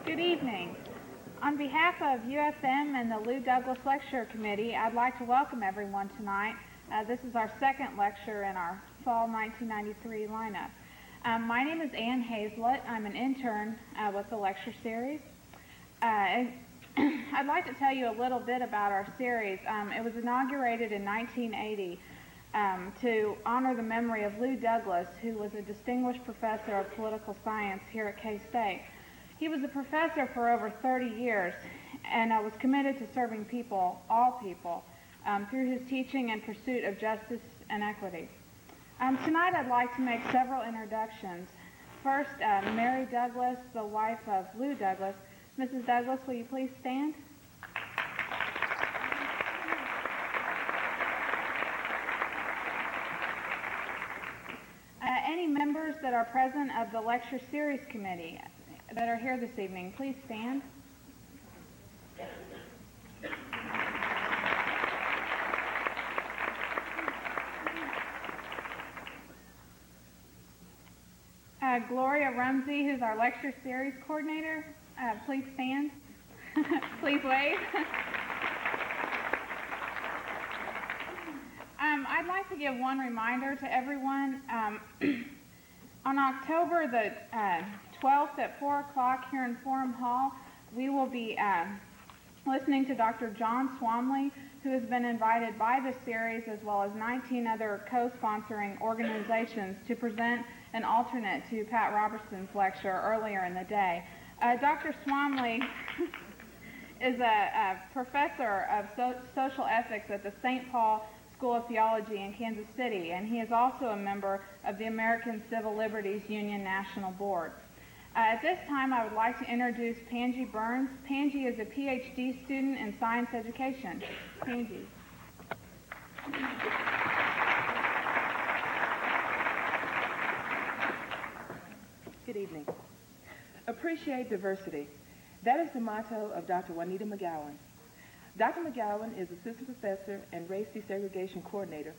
Good evening. On behalf of USM and the Lou Douglas Lecture Committee, I'd like to welcome everyone tonight. This is our second lecture in our fall 1993 lineup. My name is Ann Hazlett. I'm an intern with the lecture series. I'd like to tell you a little bit about our series. It was inaugurated in 1980 to honor the memory of Lou Douglas, who was a distinguished professor of political science here at K-State. He was a professor for over 30 years and was committed to serving people, all people, through his teaching and pursuit of justice and equity. Tonight I'd like to make several introductions. First, Mary Douglas, the wife of Lou Douglas. Mrs. Douglas, will you please stand? Any members that are present of the Lecture Series Committee that are here this evening, please stand. Gloria Rumsey, who's our Lecture Series Coordinator, please stand. Please wave. I'd like to give one reminder to everyone. On October the 12th at 4 o'clock here in Forum Hall, we will be listening to Dr. John Swamley, who has been invited by the series as well as 19 other co-sponsoring organizations to present an alternate to Pat Robertson's lecture earlier in the day. Dr. Swamley is a professor of social ethics at the St. Paul School of Theology in Kansas City, and he is also a member of the American Civil Liberties Union National Board. At this time, I would like to introduce Pangie Burns. Pangie is a PhD student in science education. Pangie. Good evening. Appreciate diversity. That is the motto of Dr. Juanita McGowan. Dr. McGowan is Assistant Professor and Race Desegregation Coordinator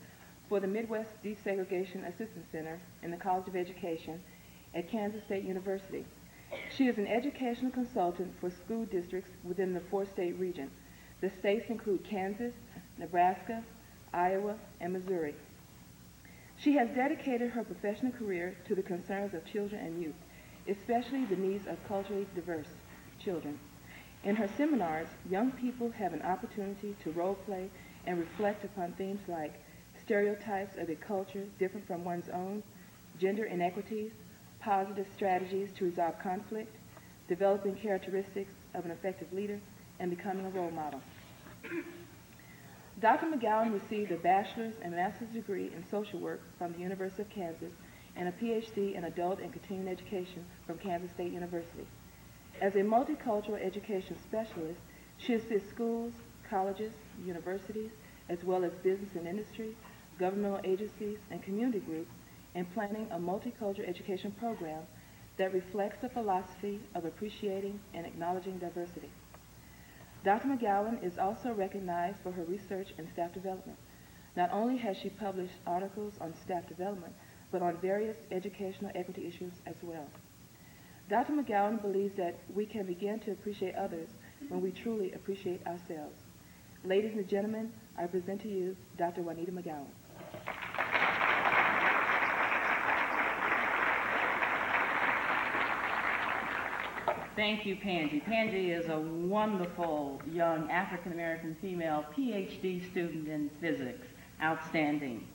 for the Midwest Desegregation Assistance Center in the College of Education at Kansas State University. She is an educational consultant for school districts within the four-state region. The states include Kansas, Nebraska, Iowa, and Missouri. She has dedicated her professional career to the concerns of children and youth, especially the needs of culturally diverse children. In her seminars, young people have an opportunity to role-play and reflect upon themes like stereotypes of a culture different from one's own, gender inequities, positive strategies to resolve conflict, developing characteristics of an effective leader, and becoming a role model. Dr. McGowan received a bachelor's and master's degree in social work from the University of Kansas and a PhD in adult and continuing education from Kansas State University. As a multicultural education specialist, she assists schools, colleges, universities, as well as business and industry, governmental agencies, and community groups in planning a multicultural education program that reflects the philosophy of appreciating and acknowledging diversity. Dr. McGowan is also recognized for her research and staff development. Not only has she published articles on staff development, but on various educational equity issues as well. Dr. McGowan believes that we can begin to appreciate others when we truly appreciate ourselves. Ladies and gentlemen, I present to you Dr. Juanita McGowan. Thank you, Pangie. Pangie is a wonderful young African-American female PhD student in physics. Outstanding.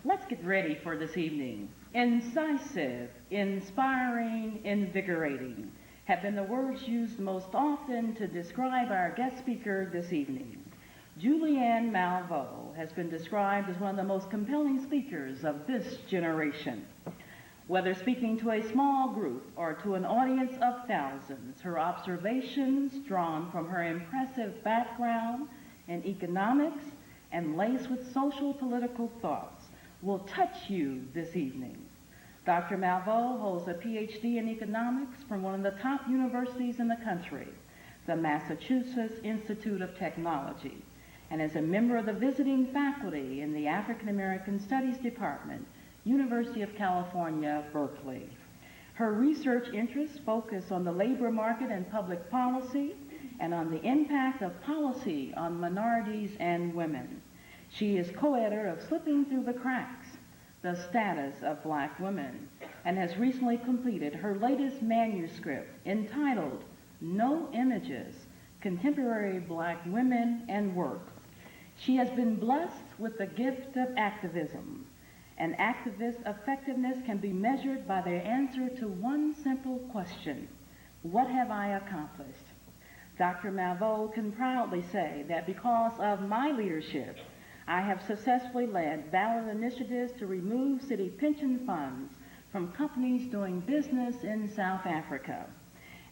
Let's get ready for this evening. Incisive, inspiring, invigorating. have been the words used most often to describe our guest speaker this evening. Julianne Malveaux has been described as one of the most compelling speakers of this generation. Whether speaking to a small group or to an audience of thousands, her observations, drawn from her impressive background in economics and laced with social political thoughts, will touch you this evening. Dr. Malveaux holds a PhD in economics from one of the top universities in the country, the Massachusetts Institute of Technology, and is a member of the visiting faculty in the African American Studies Department, University of California, Berkeley. Her research interests focus on the labor market and public policy and on the impact of policy on minorities and women. She is co-editor of Slipping Through the Cracks, The Status of Black Women, and has recently completed her latest manuscript entitled No Images, Contemporary Black Women and Work. She has been blessed with the gift of activism. And activist effectiveness can be measured by their answer to one simple question: what have I accomplished? Dr. Malveaux can proudly say that because of my leadership, I have successfully led valid initiatives to remove city pension funds from companies doing business in South Africa.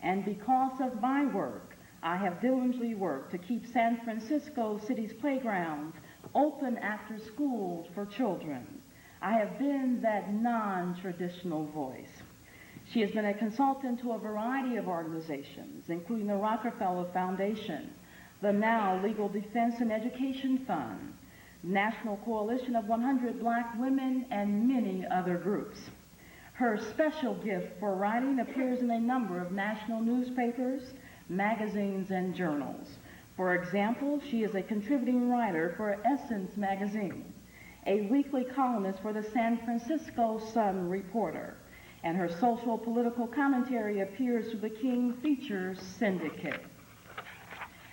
And because of my work, I have diligently worked to keep San Francisco City's playgrounds open after school for children. I have been that non-traditional voice. She has been a consultant to a variety of organizations, including the Rockefeller Foundation, the Now Legal Defense and Education Fund, National Coalition of 100 Black Women, and many other groups. Her special gift for writing appears in a number of national newspapers, magazines, and journals. For example, she is a contributing writer for Essence magazine, a weekly columnist for the San Francisco Sun-Reporter, and her social political commentary appears through the King Features Syndicate.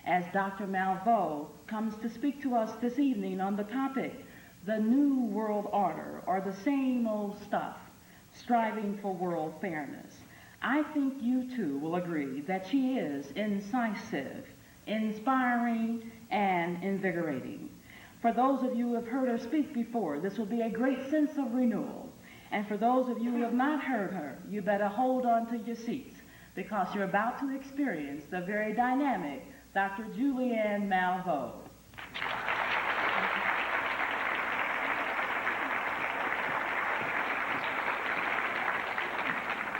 As Dr. Malveaux comes to speak to us this evening on the topic, the New World Order, or the same old stuff, striving for world fairness, I think you too will agree that she is incisive, inspiring, and invigorating. For those of you who have heard her speak before, this will be a great sense of renewal. And for those of you who have not heard her, you better hold on to your seats, because you're about to experience the very dynamic Dr. Julianne Malveaux.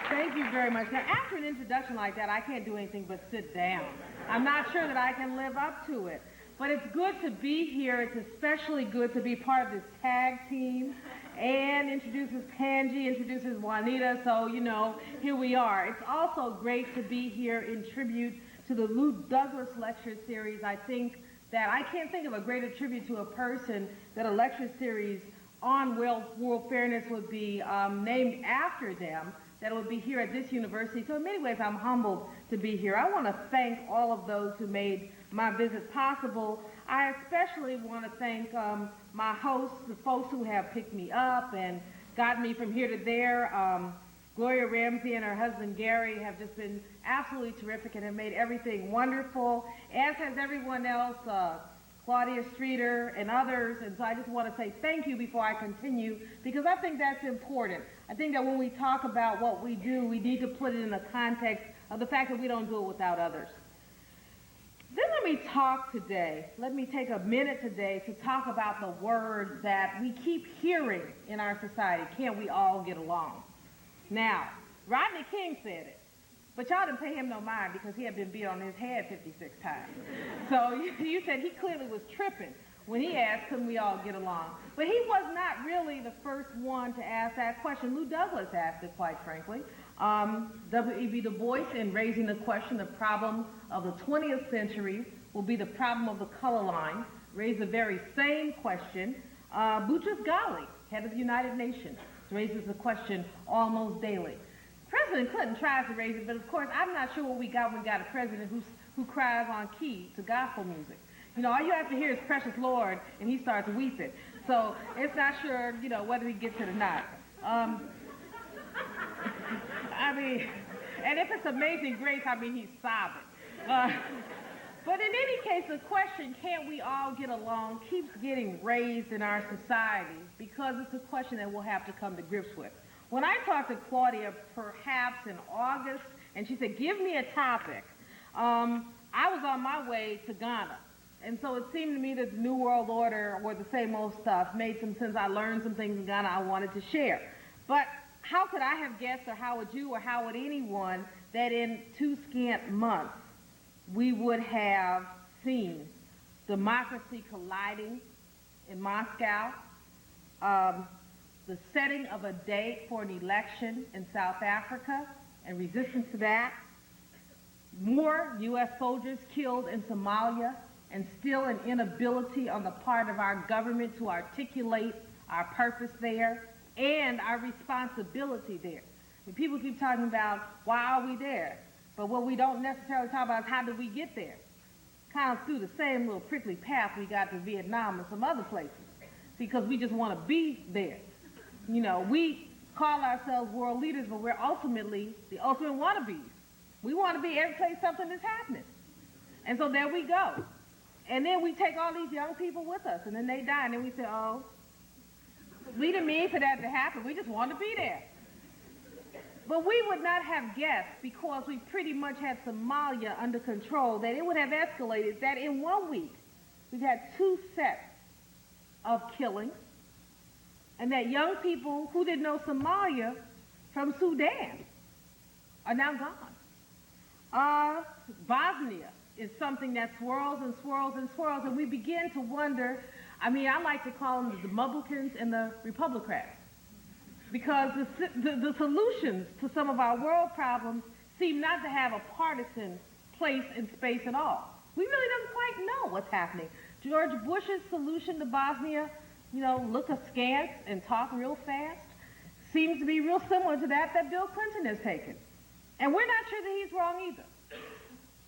Thank you very much. Now, after an introduction like that, I can't do anything but sit down. I'm not sure that I can live up to it. But it's good to be here. It's especially good to be part of this tag team. Ann introduces Panji, introduces Juanita, so, here we are. It's also great to be here in tribute to the Lou Douglas Lecture Series. I think that I can't think of a greater tribute to a person that a lecture series on world fairness would be named after them, that would be here at this university. So in many ways, I'm humbled to be here. I want to thank all of those who made my visit possible. I especially want to thank my hosts, the folks who have picked me up and got me from here to there. Gloria Ramsey and her husband Gary have just been absolutely terrific and have made everything wonderful, as has everyone else, Claudia Streeter and others. And so I just want to say thank you before I continue, because I think that's important. I think that when we talk about what we do, we need to put it in the context of the fact that we don't do it without others. Then let me take a minute today to talk about the word that we keep hearing in our society: can't we all get along? Now, Rodney King said it, but y'all didn't pay him no mind because he had been beat on his head 56 times. So you said he clearly was tripping when he asked, couldn't we all get along? But he was not really the first one to ask that question. Lou Douglas asked it, quite frankly. W.E.B. Du Bois, in raising the question, the problem of the 20th century will be the problem of the color line, raised the very same question. Boutros Ghali, head of the United Nations, raises the question almost daily. President Clinton tries to raise it, but of course, I'm not sure what we got when we got a president who cries on key to gospel music. All you have to hear is Precious Lord, and he starts weeping. So it's not sure, whether he gets it or not. And if it's Amazing Grace, I mean, he's sobbing. But in any case, the question, can't we all get along, keeps getting raised in our society because it's a question that we'll have to come to grips with. When I talked to Claudia perhaps in August, and she said, give me a topic, I was on my way to Ghana. And so it seemed to me that the New World Order or the same old stuff made some sense. I learned some things in Ghana I wanted to share. But how could I have guessed, or how would you, or how would anyone, that in 2 scant months we would have seen democracy colliding in Moscow, the setting of a date for an election in South Africa and resistance to that, more U.S. soldiers killed in Somalia, and still an inability on the part of our government to articulate our purpose there and our responsibility there. And people keep talking about, why are we there? But what we don't necessarily talk about is how did we get there? Kind of through the same little prickly path we got to Vietnam and some other places, because we just want to be there. You know, we call ourselves world leaders, but we're ultimately the ultimate wannabes. We want to be every place something is happening. And so there we go. And then we take all these young people with us, and then they die, and then we say, oh, we didn't mean for that to happen. We just want to be there. But we would not have guessed, because we pretty much had Somalia under control, that it would have escalated, that in 1 week we've had 2 sets of killings, and that young people who didn't know Somalia from Sudan are now gone. Bosnia is something that swirls and swirls and swirls, and we begin to wonder, I mean, I like to call them the Republicans and the Republicrats, because the solutions to some of our world problems seem not to have a partisan place and space at all. We really don't quite know what's happening. George Bush's solution to Bosnia, you know, look askance and talk real fast, seems to be real similar to that Bill Clinton has taken. And we're not sure that he's wrong either,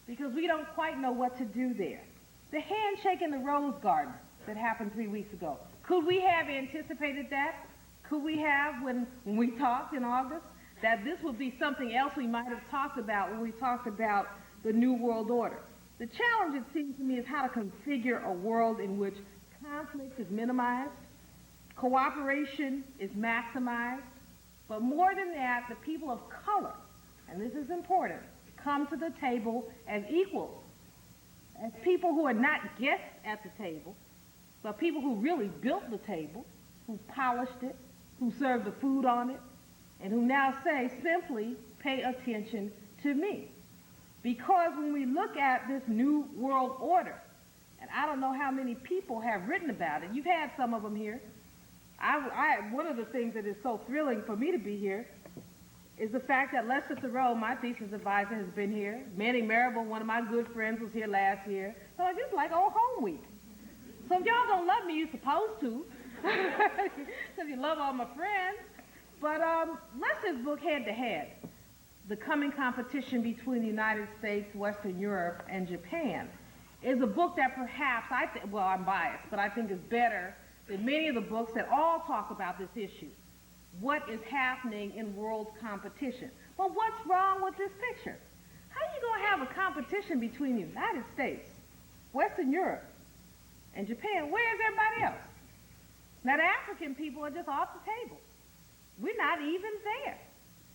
because we don't quite know what to do there. The handshake in the Rose Garden that happened 3 weeks ago, could we have anticipated that? Could we have, when we talked in August, that this would be something else we might have talked about when we talked about the New World Order? The challenge, it seems to me, is how to configure a world in which conflict is minimized, cooperation is maximized, but more than that, the people of color, and this is important, come to the table as equals, as people who are not guests at the table, but people who really built the table, who polished it, who served the food on it, and who now say simply, pay attention to me. Because when we look at this new world order, and I don't know how many people have written about it, you've had some of them here. One of the things that is so thrilling for me to be here is the fact that Lester Thoreau, my thesis advisor, has been here. Manny Marable, one of my good friends, was here last year. So it's like old home week. So if y'all don't love me, you're supposed to, because you love all my friends. But Lester's book, Head to Head, The Coming Competition Between the United States, Western Europe, and Japan, is a book that perhaps, I'm biased, but I think is better than many of the books that all talk about this issue. What is happening in world competition? But what's wrong with this picture? How are you going to have a competition between the United States, Western Europe, and Japan? Where's everybody else? Now, the African people are just off the table. We're not even there.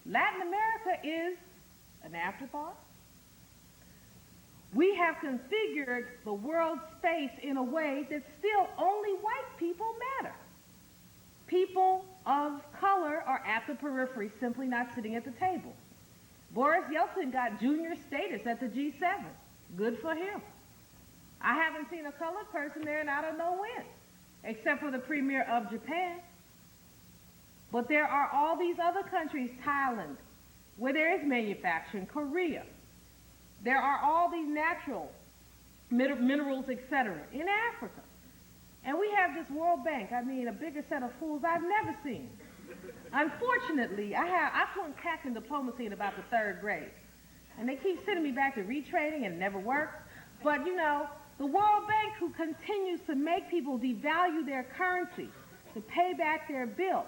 Latin America is an afterthought. We have configured the world space in a way that still only white people matter. People of color are at the periphery, simply not sitting at the table. Boris Yeltsin got junior status at the G7. Good for him. I haven't seen a colored person there, and I don't know when, except for the premier of Japan. But there are all these other countries, Thailand, where there is manufacturing, Korea. There are all these natural minerals, etc., in Africa. And we have this World Bank, a bigger set of fools I've never seen. Unfortunately, I flunked tax and diplomacy in about the 3rd grade. And they keep sending me back to retraining, and it never works. But, the World Bank, who continues to make people devalue their currency to pay back their bills.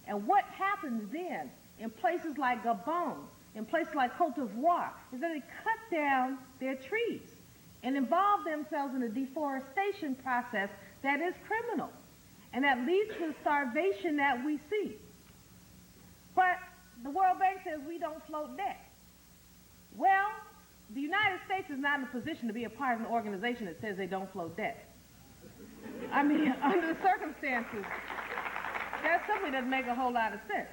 And what happens then in places like Gabon, in places like Cote d'Ivoire is that they cut down their trees and involve themselves in a deforestation process that is criminal and that leads to the starvation that we see. But the World Bank says we don't float debt. Well, the United States is not in a position to be a part of an organization that says they don't float debt. I mean, under the circumstances, that simply doesn't make a whole lot of sense.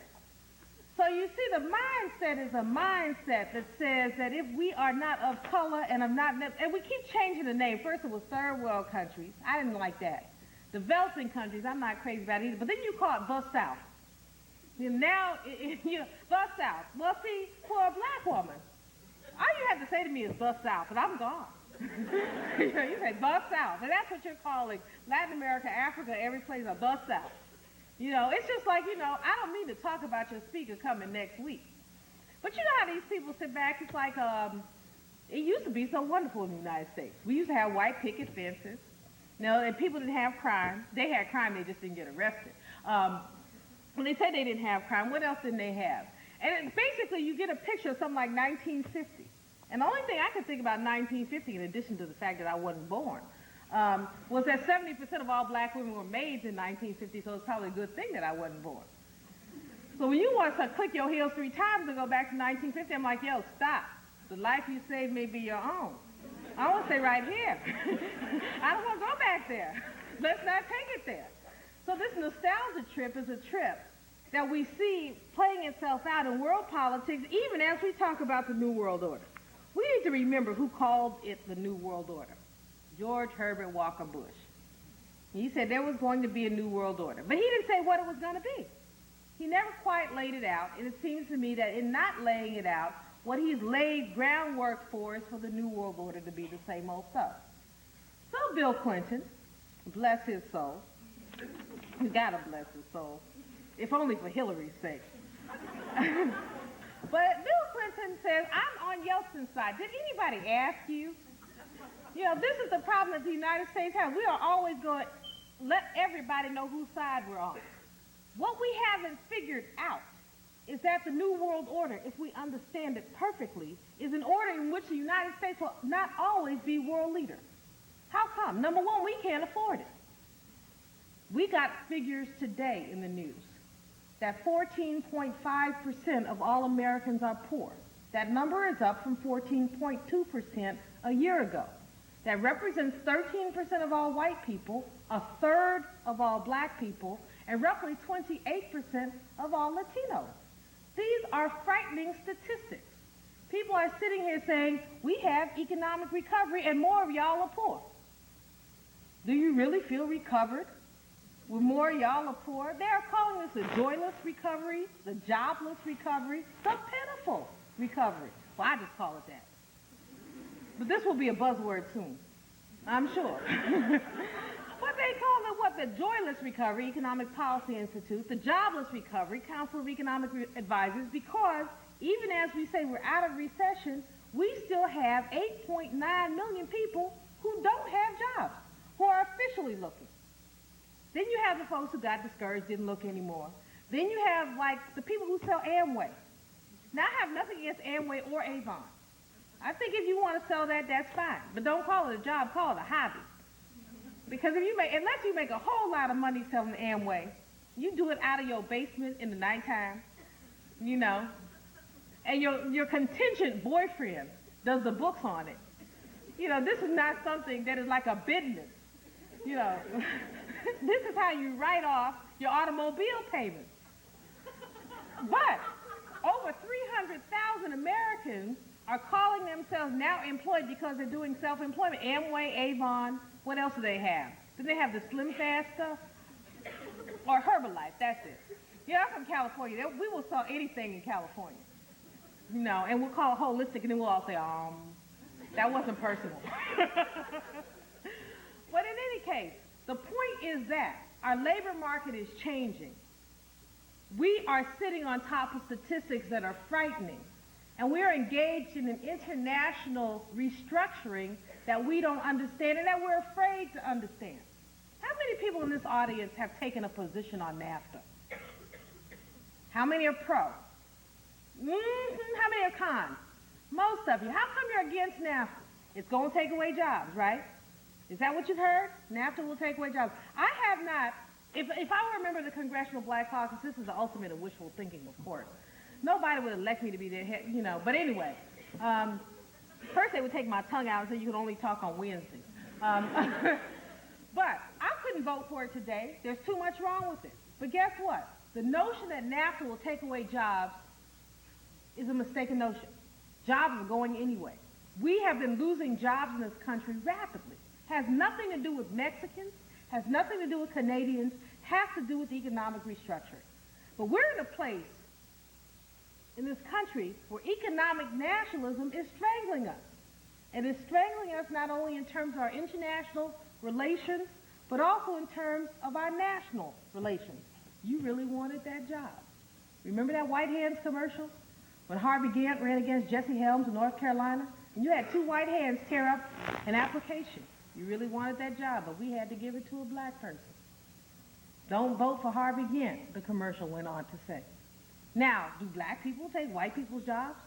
So you see, the mindset is a mindset that says that if we are not of color and and we keep changing the name. First it was third world countries. I didn't like that. Developing countries, I'm not crazy about it either. But then you call it the South. Now, the South. Well, see, for a black woman, all you have to say to me is the South, and I'm gone. You say the South, and that's what you're calling Latin America, Africa, every place a the South. It's just like, I don't mean to talk about your speaker coming next week. But you know how these people sit back? It's like, it used to be so wonderful in the United States. We used to have white picket fences. And people didn't have crime. They had crime, they just didn't get arrested. When they say they didn't have crime, what else didn't they have? And basically, you get a picture of something like 1950. And the only thing I could think about 1950, in addition to the fact that I wasn't born, was that 70% of all black women were maids in 1950, so it's probably a good thing that I wasn't born. So when you want to click your heels 3 times to go back to 1950, I'm like, yo, stop. The life you saved may be your own. I want to stay right here. I don't want to go back there. Let's not take it there. So this nostalgia trip is a trip that we see playing itself out in world politics, even as we talk about the New World Order. We need to remember who called it the New World Order. George Herbert Walker Bush. He said there was going to be a New World Order, but he didn't say what it was going to be. He never quite laid it out, and it seems to me that in not laying it out, what he's laid groundwork for is for the New World Order to be the same old stuff. So Bill Clinton, bless his soul, he's got to bless his soul, if only for Hillary's sake. But Bill Clinton says, I'm on Yeltsin's side. Did anybody ask you? This is the problem that the United States has. We are always going to let everybody know whose side we're on. What we haven't figured out is that the New World Order, if we understand it perfectly, is an order in which the United States will not always be world leader. How come? Number one, we can't afford it. We got figures today in the news that 14.5% of all Americans are poor. That number is up from 14.2% a year ago. That represents 13% of all white people, a third of all black people, and roughly 28% of all Latinos. These are frightening statistics. People are sitting here saying, we have economic recovery and more of y'all are poor. Do you really feel recovered when more of y'all are poor? They are calling this a joyless recovery, the jobless recovery, the pitiful recovery. Well, I just call it that. But this will be a buzzword soon, I'm sure. But they call it the joyless recovery, Economic Policy Institute, the jobless recovery, Council of Economic Advisors, because even as we say we're out of recession, we still have 8.9 million people who don't have jobs, who are officially looking. Then you have the folks who got discouraged, didn't look anymore. Then you have, the people who sell Amway. Now, I have nothing against Amway or Avon. I think if you want to sell that, that's fine. But don't call it a job, call it a hobby. Because unless you make a whole lot of money selling Amway, you do it out of your basement in the nighttime, and your contingent boyfriend does the books on it. This is not something that is like a business. This is how you write off your automobile payments. But over 300,000 Americans are calling themselves now employed because they're doing self-employment. Amway, Avon, what else do they have? Do they have the Slim Fast stuff? Or Herbalife, that's it. I'm from California. We will sell anything in California. And we'll call it holistic, and then we'll all say, that wasn't personal. But in any case, the point is that our labor market is changing. We are sitting on top of statistics that are frightening. And we're engaged in an international restructuring that we don't understand and that we're afraid to understand. How many people in this audience have taken a position on NAFTA? How many are pro? How many are cons? Most of you. How come you're against NAFTA? It's going to take away jobs, right? Is that what you've heard? NAFTA will take away jobs. I have not. If I were a member of the Congressional Black Caucus, this is the ultimate of wishful thinking, of course. Nobody would elect me to be their head, But anyway, first they would take my tongue out and say you could only talk on Wednesdays. But I couldn't vote for it today. There's too much wrong with it. But guess what? The notion that NAFTA will take away jobs is a mistaken notion. Jobs are going anyway. We have been losing jobs in this country rapidly. Has nothing to do with Mexicans, has nothing to do with Canadians, has to do with economic restructuring. But we're in a place in this country where economic nationalism is strangling us. And it's strangling us not only in terms of our international relations, but also in terms of our national relations. You really wanted that job. Remember that White Hands commercial? When Harvey Gantt ran against Jesse Helms in North Carolina? And you had two white hands tear up an application. You really wanted that job, but we had to give it to a black person. Don't vote for Harvey Gantt, the commercial went on to say. Now, do black people take white people's jobs?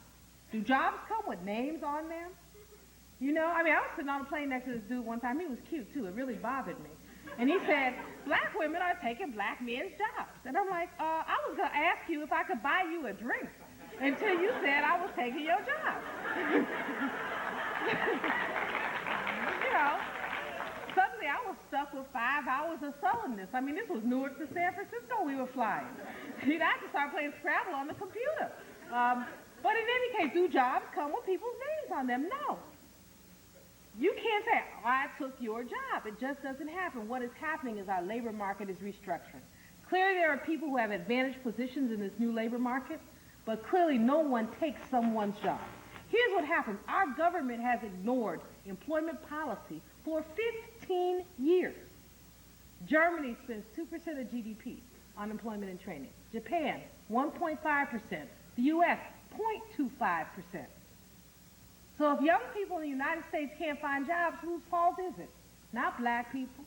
Do jobs come with names on them? I was sitting on a plane next to this dude one time. He was cute, too. It really bothered me. And he said, black women are taking black men's jobs. And I'm like, I was going to ask you if I could buy you a drink until you said I was taking your job. Suddenly I was stuck with 5 hours of sullenness. This was Newark to San Francisco we were flying. I had to start playing Scrabble on the computer. But in any case, do jobs come with people's names on them? No. You can't say, I took your job. It just doesn't happen. What is happening is our labor market is restructuring. Clearly there are people who have advantaged positions in this new labor market, but clearly no one takes someone's job. Here's what happens. Our government has ignored employment policy for 15 years. Germany spends 2% of GDP on employment and training. Japan, 1.5%. The U.S., 0.25%. So if young people in the United States can't find jobs, whose fault is it? Not black people,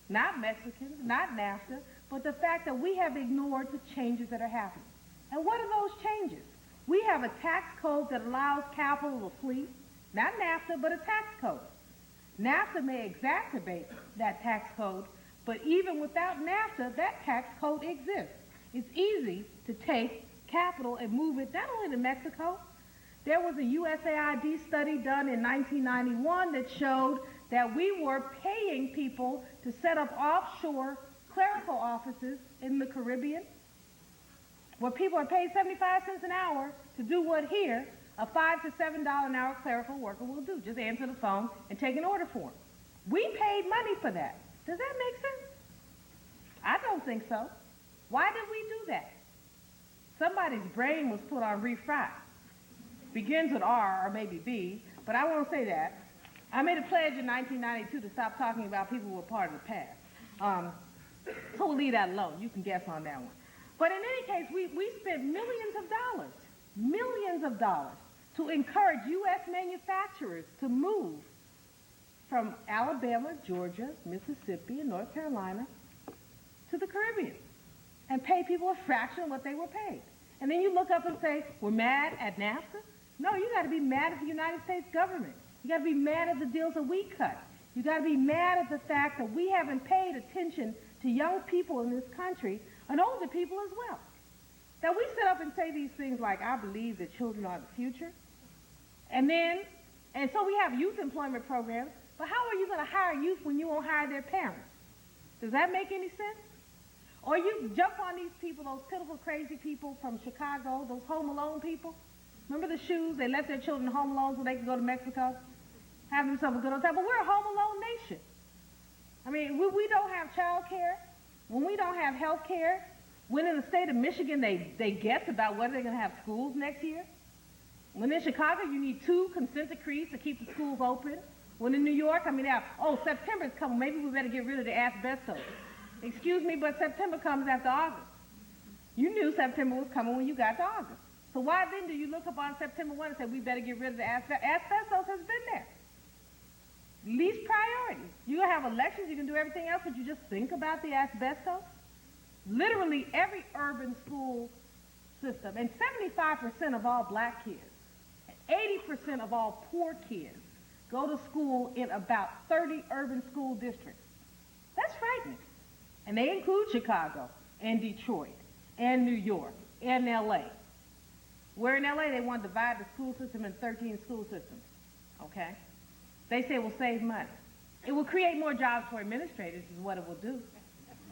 not Mexicans, not NAFTA, but the fact that we have ignored the changes that are happening. And what are those changes? We have a tax code that allows capital to flee. Not NAFTA, but a tax code. NAFTA may exacerbate that tax code, but even without NAFTA, that tax code exists. It's easy to take capital and move it not only to Mexico. There was a USAID study done in 1991 that showed that we were paying people to set up offshore clerical offices in the Caribbean, where people are paid 75 cents an hour to do what here a $5 to $7 an hour clerical worker will do. Just answer the phone and take an order for them. We paid money for that. Does that make sense? I don't think so. Why did we do that? Somebody's brain was put on refry. Begins with R or maybe B, but I won't say that. I made a pledge in 1992 to stop talking about people who were part of the past. So we'll leave that alone. You can guess on that one. But in any case, we spent millions of dollars to encourage U.S. manufacturers to move from Alabama, Georgia, Mississippi, and North Carolina to the Caribbean and pay people a fraction of what they were paid. And then you look up and say, we're mad at NAFTA? No, you got to be mad at the United States government. You got to be mad at the deals that we cut. You got to be mad at the fact that we haven't paid attention to young people in this country and older people as well. That we sit up and say these things like, I believe that children are the future. And so we have youth employment programs, but how are you going to hire youth when you won't hire their parents? Does that make any sense? Or you jump on these people, those pitiful, crazy people from Chicago, those home alone people. Remember the shoes? They left their children home alone so they could go to Mexico, have themselves a good old time. But we're a home alone nation. We don't have child care. When we don't have health care, when in the state of Michigan they guess about whether they're going to have schools next year. When in Chicago you need 2 consent decrees to keep the schools open. When in New York, September's coming. Maybe we better get rid of the asbestos. Excuse me, but September comes after August. You knew September was coming when you got to August. So why then do you look up on September 1 and say, we better get rid of the asbestos? Asbestos has been there. Least priority. You can have elections, you can do everything else, but you just think about the asbestos? Literally every urban school system, and 75% of all black kids, and 80% of all poor kids go to school in about 30 urban school districts. That's frightening. And they include Chicago and Detroit and New York and LA. Where in LA they want to divide the school system in 13 school systems, okay? They say it will save money. It will create more jobs for administrators is what it will do.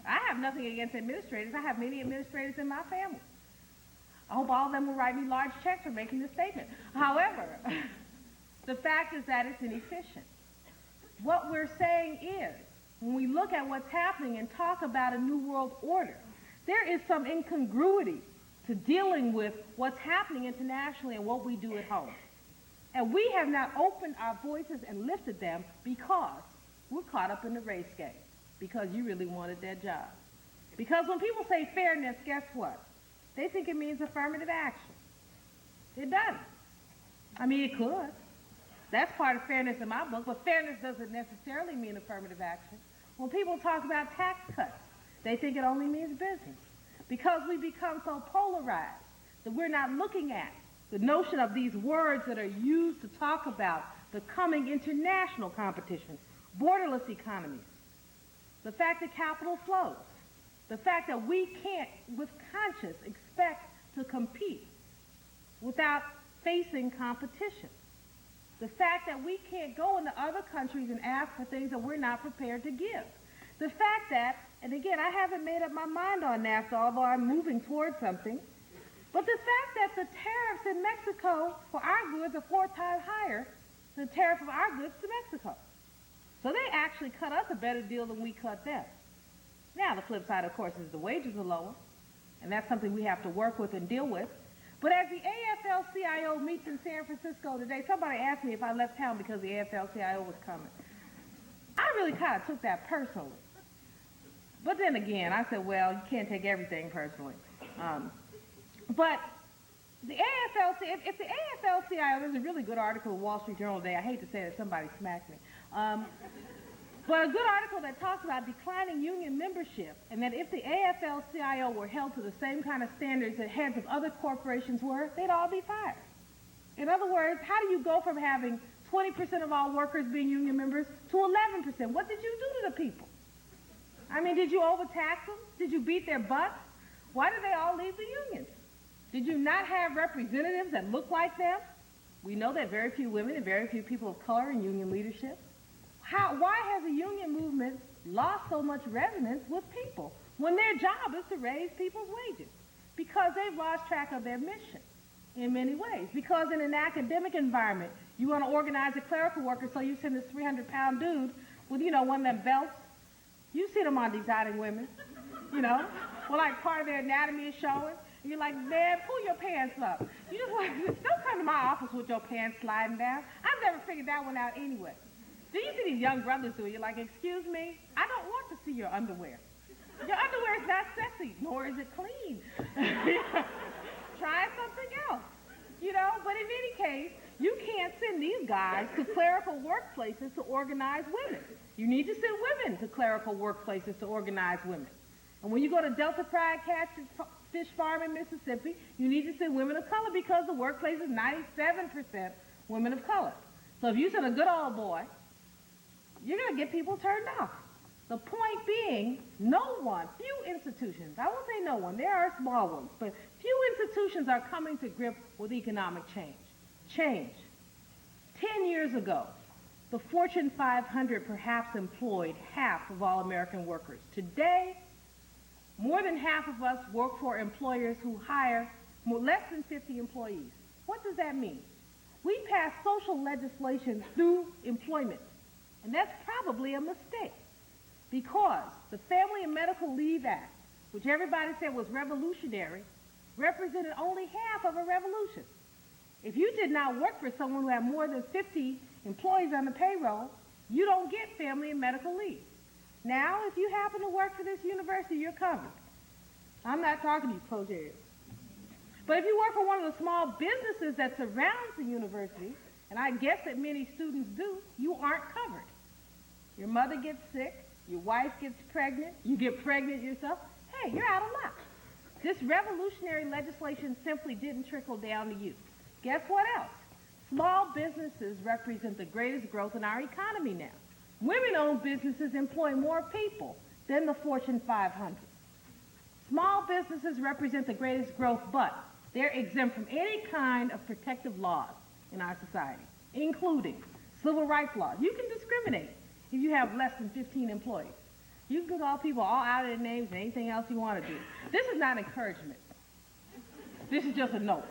I have nothing against administrators. I have many administrators in my family. I hope all of them will write me large checks for making this statement. However, the fact is that it's inefficient. What we're saying is, when we look at what's happening and talk about a new world order, there is some incongruity to dealing with what's happening internationally and what we do at home. And we have not opened our voices and lifted them because we're caught up in the race game, because you really wanted that job. Because when people say fairness, guess what? They think it means affirmative action. It doesn't. I mean, it could. That's part of fairness in my book, but fairness doesn't necessarily mean affirmative action. When people talk about tax cuts, they think it only means business. Because we become so polarized that we're not looking at the notion of these words that are used to talk about the coming international competition, borderless economies, the fact that capital flows, the fact that we can't, with conscience, expect to compete without facing competition. The fact that we can't go into other countries and ask for things that we're not prepared to give. The fact that, and again, I haven't made up my mind on NAFTA, although I'm moving towards something, but the fact that the tariffs in Mexico for our goods are 4 times higher than the tariff of our goods to Mexico. So they actually cut us a better deal than we cut them. Now, the flip side, of course, is the wages are lower, and that's something we have to work with and deal with. But as the AFL-CIO meets in San Francisco today, somebody asked me if I left town because the AFL-CIO was coming. I really kind of took that personally. But then again, I said, well, you can't take everything personally. But the if the AFL-CIO, there's a really good article in Wall Street Journal today. I hate to say that somebody smacked me. But a good article that talks about declining union membership, and that if the AFL-CIO were held to the same kind of standards that heads of other corporations were, they'd all be fired. In other words, how do you go from having 20% of all workers being union members to 11%? What did you do to the people? I mean, did you overtax them? Did you beat their butts? Why did they all leave the unions? Did you not have representatives that look like them? We know that very few women and very few people of color in union leadership. Why has the union movement lost so much resonance with people when their job is to raise people's wages? Because they've lost track of their mission in many ways. Because in an academic environment, you want to organize the clerical workers, so you send this 300-pound dude with, one of them belts. You see them on Designing Women, where like part of their anatomy is showing. And you're like, man, pull your pants up. You just like, don't come to my office with your pants sliding down. I've never figured that one out anyway. Then you see these young brothers do it. You're like, excuse me, I don't want to see your underwear. Your underwear is not sexy, nor is it clean. Try something else. But in any case, you can't send these guys to clerical workplaces to organize women. You need to send women to clerical workplaces to organize women. And when you go to Delta Pride Catfish Farm in Mississippi, you need to send women of color because the workplace is 97% women of color. So if you send a good old boy, you're going to get people turned off. The point being, few institutions, I won't say no one, there are small ones, but few institutions are coming to grip with economic change. 10 years ago, the Fortune 500 perhaps employed half of all American workers. Today, more than half of us work for employers who hire less than 50 employees. What does that mean? We pass social legislation through employment, and that's probably a mistake because the Family and Medical Leave Act, which everybody said was revolutionary, represented only half of a revolution. If you did not work for someone who had more than 50 employees on the payroll, you don't get family and medical leave. Now, if you happen to work for this university, you're covered. I'm not talking to you, closed areas. But if you work for one of the small businesses that surrounds the university, and I guess that many students do, you aren't covered. Your mother gets sick, your wife gets pregnant, you get pregnant yourself, hey, you're out of luck. This revolutionary legislation simply didn't trickle down to you. Guess what else? Small businesses represent the greatest growth in our economy now. Women-owned businesses employ more people than the Fortune 500. Small businesses represent the greatest growth, but they're exempt from any kind of protective laws in our society, including civil rights laws. You can discriminate if you have less than 15 employees. You can call people all out of their names and anything else you want to do. This is not encouragement. This is just a note.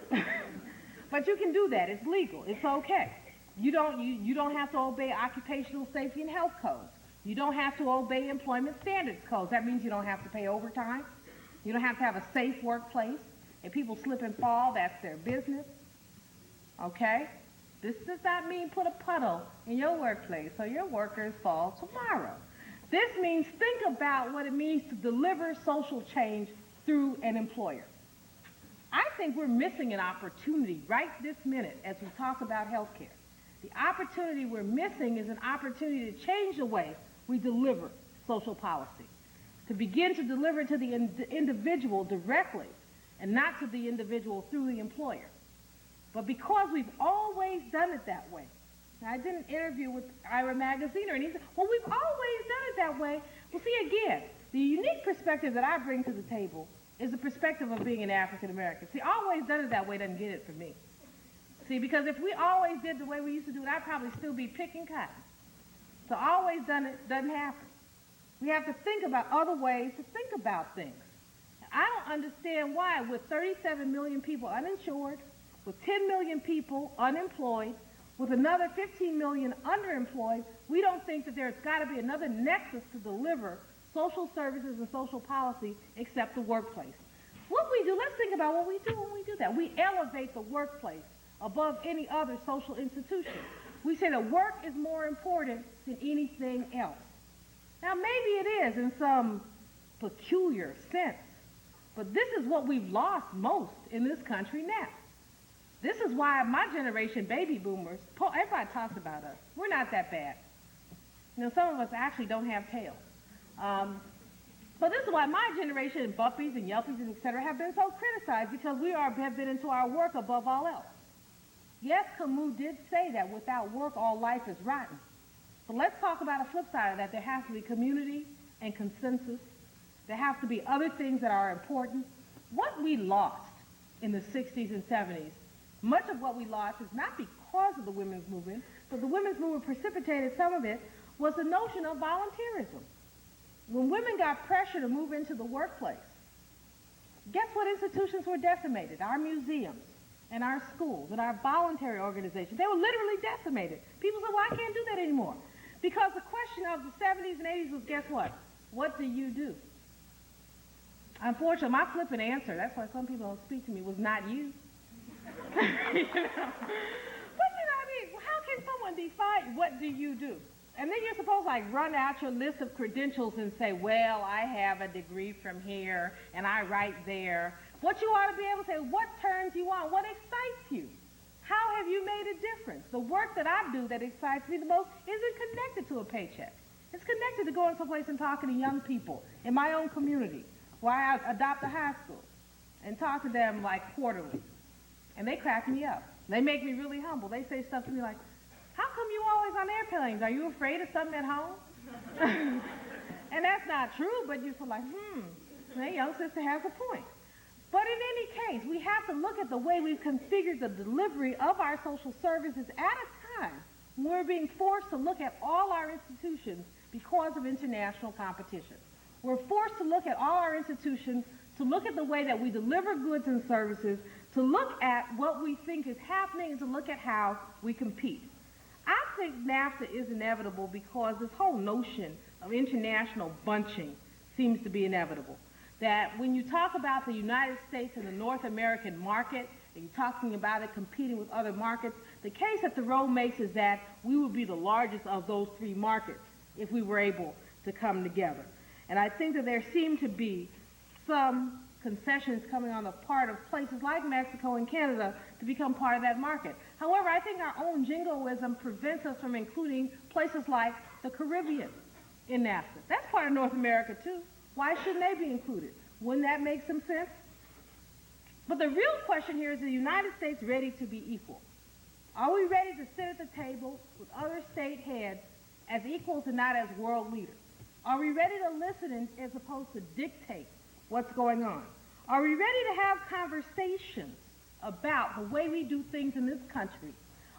But you can do that. It's legal. It's okay. You don't have to obey occupational safety and health codes. You don't have to obey employment standards codes. That means you don't have to pay overtime. You don't have to have a safe workplace. If people slip and fall, that's their business. Okay? This does not mean put a puddle in your workplace so your workers fall tomorrow. This means think about what it means to deliver social change through an employer. I think we're missing an opportunity right this minute as we talk about health care. The opportunity we're missing is an opportunity to change the way we deliver social policy, to begin to deliver to the individual directly and not to the individual through the employer. But because we've always done it that way, now, I did an interview with Ira Magazine, and he said, well, we've always done it that way. Well, see, again, the unique perspective that I bring to the table is the perspective of being an African American. See, always done it that way doesn't get it for me. See, because if we always did the way we used to do it, I'd probably still be picking cotton. So always done it doesn't happen. We have to think about other ways to think about things. I don't understand why, with 37 million people uninsured, with 10 million people unemployed, with another 15 million underemployed, we don't think that there's got to be another nexus to deliver social services and social policy except the workplace. What we do, let's think about what we do when we do that. We elevate the workplace above any other social institution. We say that work is more important than anything else. Now, maybe it is in some peculiar sense, but this is what we've lost most in this country now. This is why my generation, baby boomers, everybody talks about us. We're not that bad. You know, some of us actually don't have tails. But this is why my generation, Buppies and Yelpies and et cetera, have been so criticized, because we have been into our work above all else. Yes, Camus did say that without work, all life is rotten. But let's talk about a flip side of that. There has to be community and consensus. There have to be other things that are important. What we lost in the 60s and 70s, much of what we lost is not because of the women's movement, but the women's movement precipitated some of it, was the notion of volunteerism. When women got pressure to move into the workplace, guess what institutions were decimated? Our museums and our schools and our voluntary organizations. They were literally decimated. People said, well, I can't do that anymore. Because the question of the 70s and 80s was, guess what? What do you do? Unfortunately, my flippant answer, that's why some people don't speak to me, was not you. But you know, I mean, how can someone define what do you do? And then you're supposed to like run out your list of credentials and say, well, I have a degree from here and I write there. What you ought to be able to say, what turns you on? What excites you? How have you made a difference? The work that I do that excites me the most isn't connected to a paycheck. It's connected to going someplace and talking to young people in my own community, where I adopt a high school, and talk to them like quarterly. And they crack me up. They make me really humble. They say stuff to me like, how come you always on airplanes? Are you afraid of something at home? And that's not true, but you feel like, that young sister has a point. But in any case, we have to look at the way we've configured the delivery of our social services at a time when we're being forced to look at all our institutions because of international competition. We're forced to look at all our institutions, to look at the way that we deliver goods and services, to look at what we think is happening, and to look at how we compete. I think NAFTA is inevitable because this whole notion of international bunching seems to be inevitable. That when you talk about the United States and the North American market, and you're talking about it competing with other markets, the case that Thoreau makes is that we would be the largest of those three markets if we were able to come together. And I think that there seem to be some concessions coming on the part of places like Mexico and Canada to become part of that market. However, I think our own jingoism prevents us from including places like the Caribbean in NAFTA. That's part of North America, too. Why shouldn't they be included? Wouldn't that make some sense? But the real question here is the United States ready to be equal? Are we ready to sit at the table with other state heads as equals and not as world leaders? Are we ready to listen as opposed to dictate what's going on? Are we ready to have conversations about the way we do things in this country?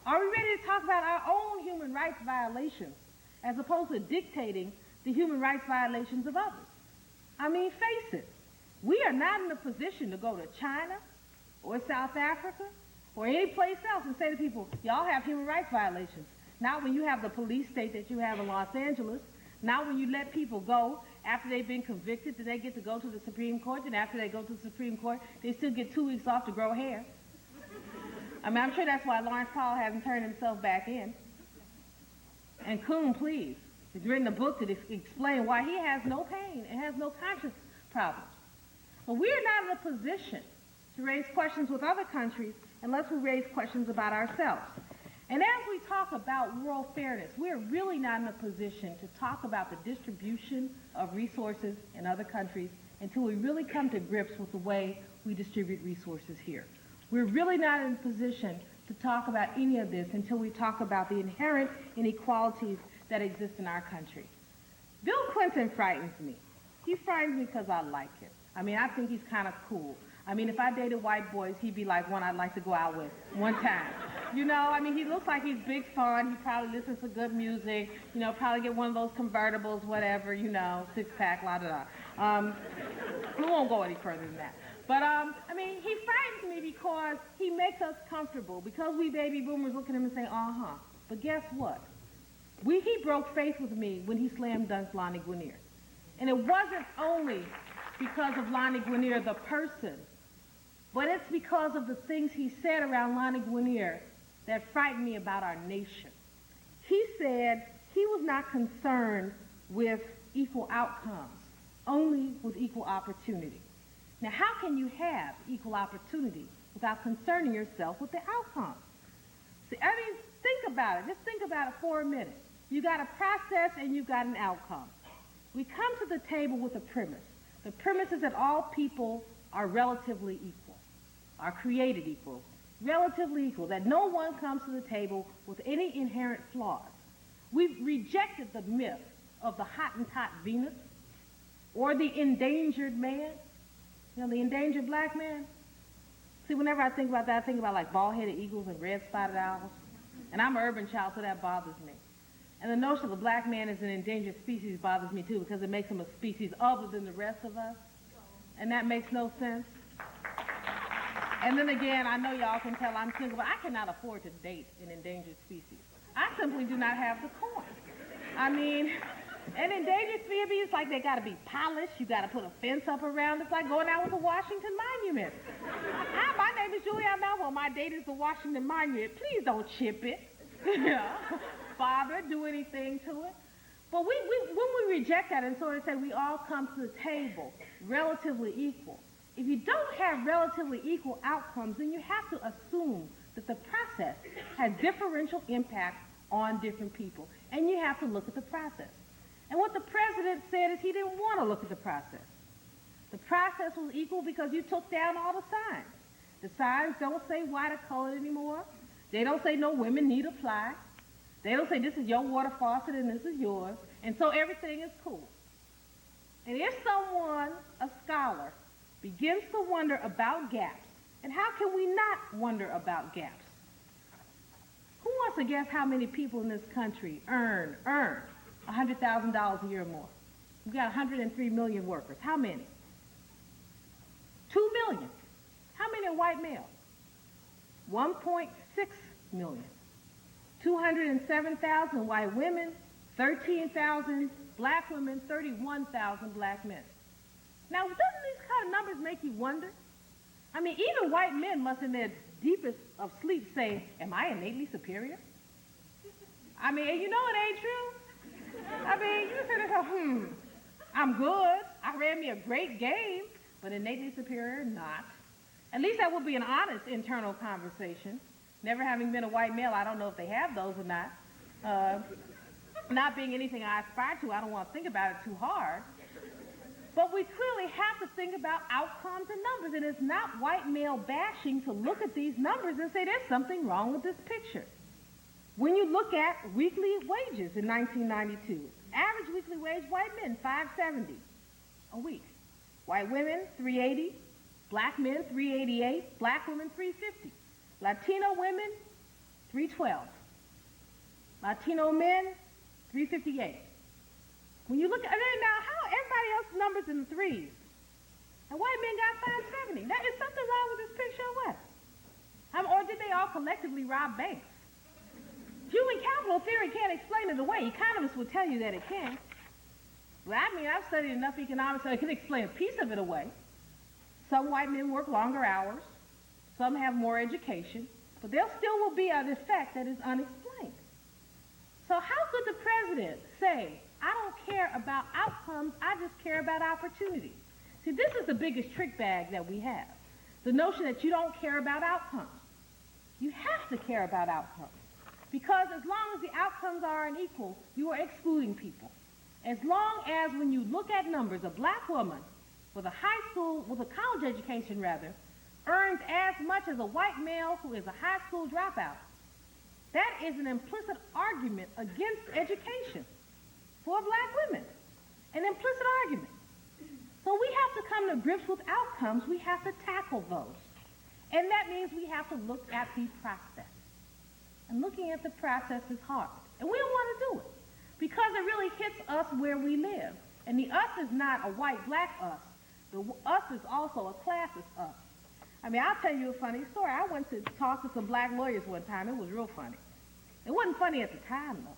Are we ready to talk about our own human rights violations as opposed to dictating the human rights violations of others? I mean, face it, we are not in a position to go to China or South Africa or any place else and say to people, y'all have human rights violations. Not when you have the police state that you have in Los Angeles. Not when you let people go after they've been convicted, that they get to go to the Supreme Court, and after they go to the Supreme Court, they still get 2 weeks off to grow hair. I mean, I'm sure that's why Lawrence Powell hasn't turned himself back in. And Kuhn, please, has written a book to explain why he has no pain and has no conscience problems. But we are not in a position to raise questions with other countries unless we raise questions about ourselves. And as we talk about world fairness, we're really not in a position to talk about the distribution of resources in other countries until we really come to grips with the way we distribute resources here. We're really not in a position to talk about any of this until we talk about the inherent inequalities that exist in our country. Bill Clinton frightens me. He frightens me because I like him. I mean, I think he's kind of cool. I mean, if I dated white boys, he'd be like one I'd like to go out with one time. You know, I mean, he looks like he's big fun. He probably listens to good music, you know, probably get one of those convertibles, whatever, you know, six-pack, la-da-da. We won't go any further than that. But, I mean, he frightens me because he makes us comfortable, because we baby boomers look at him and say, uh-huh. But guess what? He broke faith with me when he slam dunked Lonnie Guinier. And it wasn't only because of Lonnie Guinier, the person, but it's because of the things he said around Lonnie Guinier that frightened me about our nation. He said he was not concerned with equal outcomes, only with equal opportunity. Now, how can you have equal opportunity without concerning yourself with the outcomes? See, I mean, think about it. Just think about it for a minute. You got a process and you got an outcome. We come to the table with a premise. The premise is that all people are relatively equal, are created equal, relatively equal, that no one comes to the table with any inherent flaws. We've rejected the myth of the Hottentot Venus or the endangered man, you know, the endangered black man. See, whenever I think about that, I think about like bald-headed eagles and red-spotted owls. And I'm an urban child, so that bothers me. And the notion of a black man as an endangered species bothers me too, because it makes him a species other than the rest of us. And that makes no sense. And then again, I know y'all can tell I'm single, but I cannot afford to date an endangered species. I simply do not have the coin. I mean, an endangered species, it's like they got to be polished. You got to put a fence up around. It's like going out with the Washington Monument. Hi, my name is Julianne Malveaux. My date is the Washington Monument. Please don't chip it. Bother, do anything to it. But when we reject that and sort of say we all come to the table relatively equal, if you don't have relatively equal outcomes, then you have to assume that the process has differential impact on different people. And you have to look at the process. And what the president said is he didn't want to look at the process. The process was equal because you took down all the signs. The signs don't say white or colored anymore. They don't say no women need apply. They don't say this is your water faucet and this is yours. And so everything is cool. And if someone, a scholar, begins to wonder about gaps, and how can we not wonder about gaps? Who wants to guess how many people in this country earn $100,000 a year or more? We've got 103 million workers. How many? 2 million. How many are white males? 1.6 million. 207,000 white women, 13,000 black women, 31,000 black men. Now, doesn't these kind of numbers make you wonder? I mean, even white men must in their deepest of sleep say, am I innately superior? I mean, you know it ain't true. I mean, you sit there and go, I'm good. I ran me a great game, but innately superior, not. At least that would be an honest internal conversation. Never having been a white male, I don't know if they have those or not. Not being anything I aspire to, I don't want to think about it too hard. But we clearly have to think about outcomes and numbers, and it's not white male bashing to look at these numbers and say there's something wrong with this picture. When you look at weekly wages in 1992, average weekly wage, white men, $570 a week. White women, $380. Black men, $388. Black women, $350. Latino women, $312. Latino men, $358. When you look at it now, how everybody else's numbers in the threes, and white men got $570. Now, is something wrong with this picture or what? Or did they all collectively rob banks? Human capital theory can't explain it away. Economists will tell you that it can. Well, I mean, I've studied enough economics so I can explain a piece of it away. Some white men work longer hours. Some have more education. But there still will be an effect that is unexplained. So how could the president say, I don't care about outcomes, I just care about opportunity? See, this is the biggest trick bag that we have. The notion that you don't care about outcomes. You have to care about outcomes. Because as long as the outcomes are unequal, you are excluding people. As long as when you look at numbers, a black woman with a college education earns as much as a white male who is a high school dropout, that is an implicit argument against education for black women. An implicit argument. So we have to come to grips with outcomes. We have to tackle those. And that means we have to look at the process. And looking at the process is hard. And we don't want to do it because it really hits us where we live. And the us is not a white, black us. The us is also a classist us. I mean, I'll tell you a funny story. I went to talk to some black lawyers one time. It was real funny. It wasn't funny at the time, though.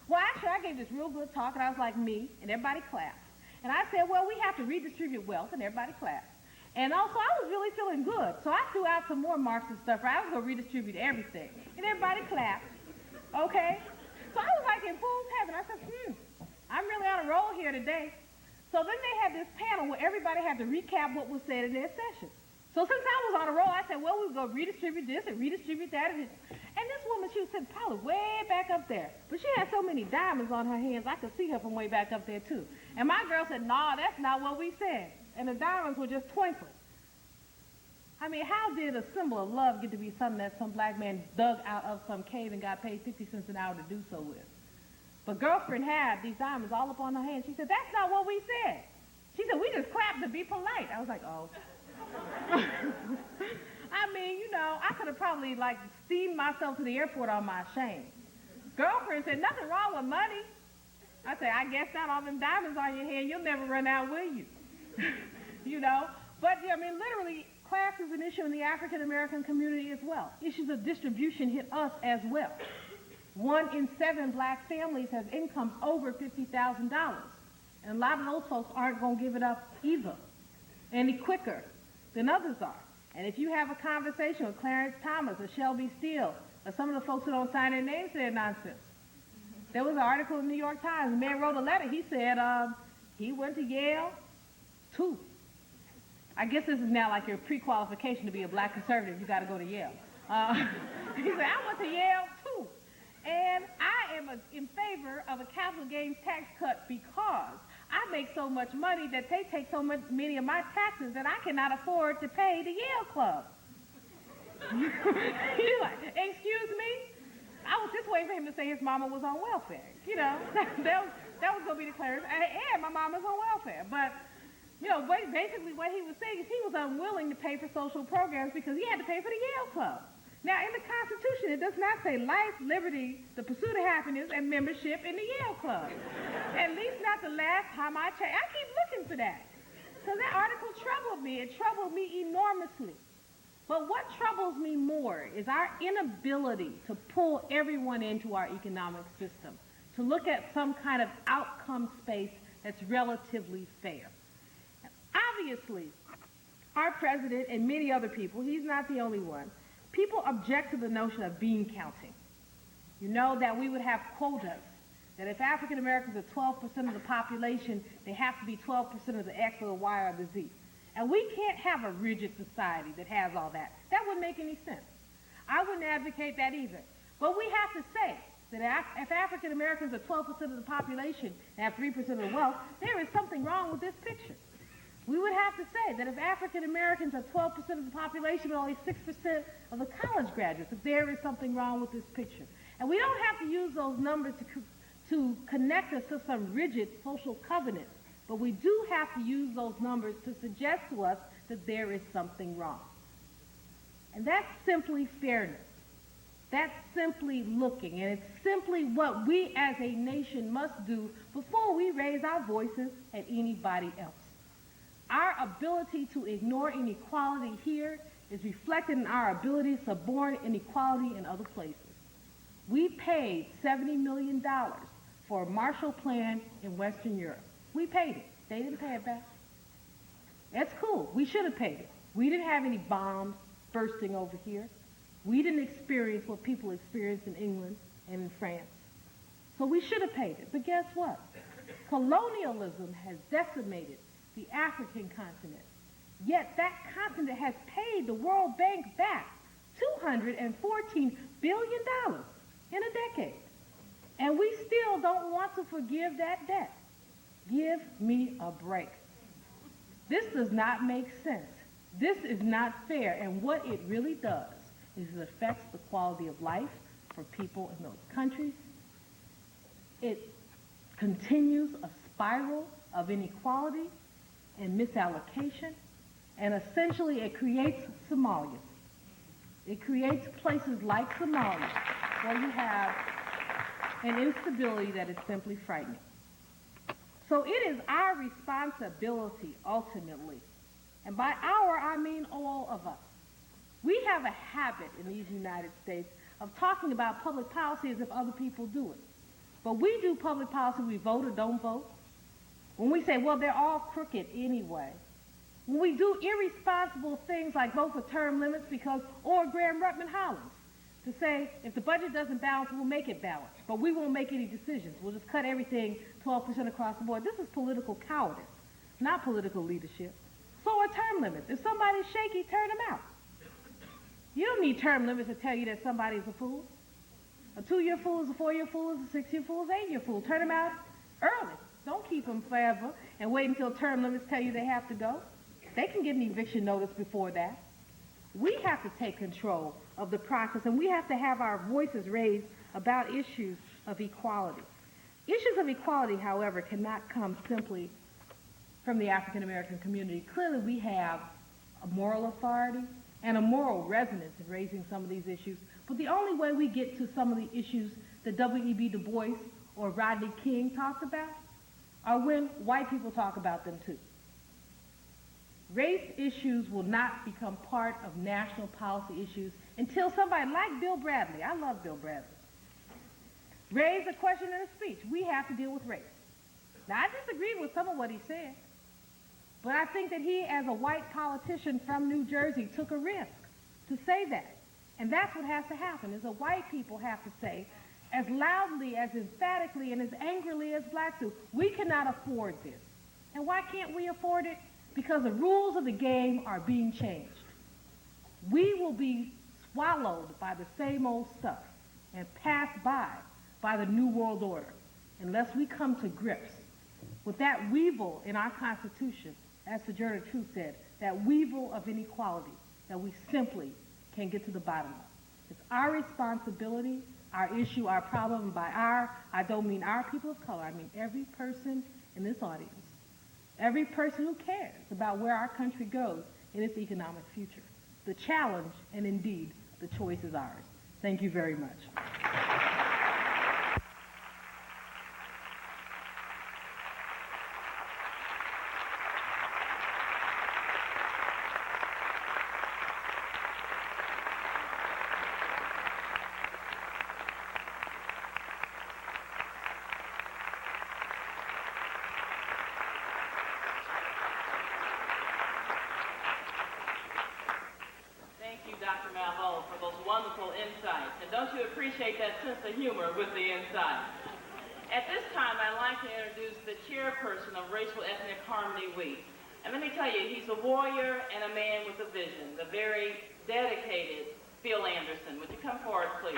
Well, actually, I gave this real good talk, and I was like me, and everybody clapped. And I said, well, we have to redistribute wealth, and everybody clapped. And also, I was really feeling good. So I threw out some more Marxist stuff. Right? I was going to redistribute everything. And everybody clapped. Okay? So I was like in fool's heaven. I said, I'm really on a roll here today. So then they had this panel where everybody had to recap what was said in their session. So since I was on a roll, I said, well, we're going to redistribute this and redistribute that. And this woman, she was sitting probably way back up there. But she had so many diamonds on her hands, I could see her from way back up there, too. And my girl said, no, that's not what we said. And the diamonds were just twinkling. I mean, how did a symbol of love get to be something that some black man dug out of some cave and got paid 50 cents an hour to do so with? But girlfriend had these diamonds all up on her hands. She said, that's not what we said. She said, we just clapped to be polite. I was like, oh. I mean, you know, I could have probably, steamed myself to the airport on my shame. Girlfriend said, nothing wrong with money. I said, I guess not. All them diamonds on your hand, you'll never run out, will you? You know? But, I mean, literally, class is an issue in the African-American community as well. Issues of distribution hit us as well. 1 in 7 black families have incomes over $50,000. And a lot of those folks aren't going to give it up either any quicker than others are. And if you have a conversation with Clarence Thomas or Shelby Steele or some of the folks who don't sign their names to their nonsense, there was an article in the New York Times. The man wrote a letter. He said he went to Yale, 2. I guess this is now like your pre-qualification to be a black conservative. You got to go to Yale. He said, I went to Yale, 2. And I am in favor of a capital gains tax cut because I make so much money that they take so many of my taxes that I cannot afford to pay the Yale Club. He's like, excuse me? I was just waiting for him to say his mama was on welfare. You know, that was going to be the clearest. And my mama's on welfare. But, you know, basically what he was saying is he was unwilling to pay for social programs because he had to pay for the Yale Club. Now, in the Constitution, it does not say life, liberty, the pursuit of happiness, and membership in the Yale Club. At least not the last time I checked. I keep looking for that. Because that article troubled me. It troubled me enormously. But what troubles me more is our inability to pull everyone into our economic system, to look at some kind of outcome space that's relatively fair. Obviously, our president and many other people, he's not the only one, people object to the notion of bean counting. You know that we would have quotas, that if African Americans are 12% of the population, they have to be 12% of the X or the Y or the Z. And we can't have a rigid society that has all that. That wouldn't make any sense. I wouldn't advocate that either. But we have to say that if African Americans are 12% of the population and have 3% of the wealth, there is something wrong with this picture. We would have to say that if African Americans are 12% of the population but only 6% of the college graduates, that there is something wrong with this picture. And we don't have to use those numbers to connect us to some rigid social covenant, but we do have to use those numbers to suggest to us that there is something wrong. And that's simply fairness. That's simply looking, and it's simply what we as a nation must do before we raise our voices at anybody else. Our ability to ignore inequality here is reflected in our ability to suborn inequality in other places. We paid $70 million for a Marshall Plan in Western Europe. We paid it. They didn't pay it back. That's cool. We should have paid it. We didn't have any bombs bursting over here. We didn't experience what people experienced in England and in France. So we should have paid it. But guess what? Colonialism has decimated the African continent. Yet that continent has paid the World Bank back $214 billion in a decade. And we still don't want to forgive that debt. Give me a break. This does not make sense. This is not fair. And what it really does is it affects the quality of life for people in those countries. It continues a spiral of inequality and misallocation, and essentially it creates Somalia. It creates places like Somalia where you have an instability that is simply frightening. So it is our responsibility ultimately, and by our I mean all of us. We have a habit in these United States of talking about public policy as if other people do it. But we do public policy, we vote or don't vote. When we say, well, they're all crooked anyway. When we do irresponsible things like vote for term limits or Graham Ruttman Hollins, to say, if the budget doesn't balance, we'll make it balance. But we won't make any decisions. We'll just cut everything 12% across the board. This is political cowardice, not political leadership. So are term limits. If somebody's shaky, turn them out. You don't need term limits to tell you that somebody's a fool. A 2-year fool is a 4-year fool, is a 6-year fool, is an 8-year fool. Turn them out early. Don't keep them forever and wait until term limits tell you they have to go. They can get an eviction notice before that. We have to take control of the process, and we have to have our voices raised about issues of equality. Issues of equality, however, cannot come simply from the African American community. Clearly, we have a moral authority and a moral resonance in raising some of these issues, but the only way we get to some of the issues that W.E.B. Du Bois or Rodney King talked about are when white people talk about them too. Race issues will not become part of national policy issues until somebody like Bill Bradley, I love Bill Bradley, raised a question in a speech. We have to deal with race. Now, I disagreed with some of what he said, but I think that he, as a white politician from New Jersey, took a risk to say that. And that's what has to happen, is that white people have to say, as loudly, as emphatically, and as angrily as blacks do, we cannot afford this. And why can't we afford it? Because the rules of the game are being changed. We will be swallowed by the same old stuff and passed by the New World Order unless we come to grips with that weevil in our Constitution, as Sojourner Truth said, that weevil of inequality that we simply can't get to the bottom of. It's our responsibility, our issue, our problem. And by our, I don't mean our people of color. I mean every person in this audience. Every person who cares about where our country goes in its economic future. The challenge, and indeed, the choice is ours. Thank you very much. Dr. Malveaux, for those wonderful insights. And don't you appreciate that sense of humor with the insight? At this time, I'd like to introduce the chairperson of Racial Ethnic Harmony Week. And let me tell you, he's a warrior and a man with a vision, the very dedicated Phil Anderson. Would you come forward, please?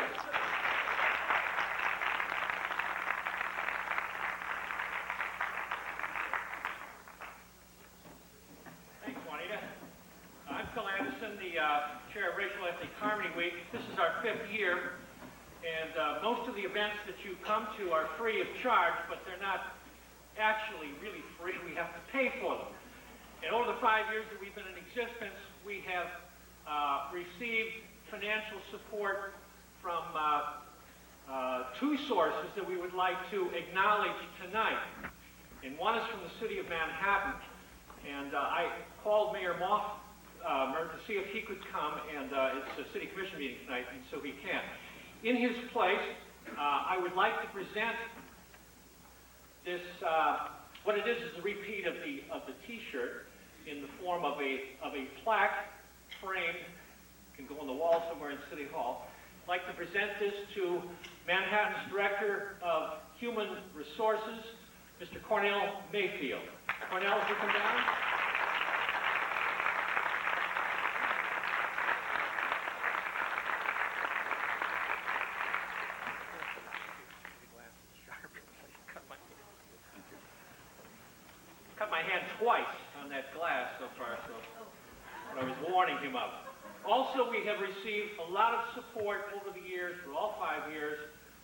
Peterson, the chair of Racial Ethnic Harmony Week. This is our 5th year, and most of the events that you come to are free of charge, but they're not actually really free. We have to pay for them. And over the 5 years that we've been in existence, we have received financial support from 2 sources that we would like to acknowledge tonight. And one is from the city of Manhattan. And I called Mayor Malveaux to see if he could come, and it's a city commission meeting tonight, and so he can. In his place, I would like to present this, what it is a repeat of the T-shirt in the form of a plaque framed, can go on the wall somewhere in City Hall. I'd like to present this to Manhattan's Director of Human Resources, Mr. Cornell Mayfield. Cornell, if you come down. Cut my hand twice on that glass so far, so what I was warning him of. Also, we have received a lot of support over the years, for all 5 years,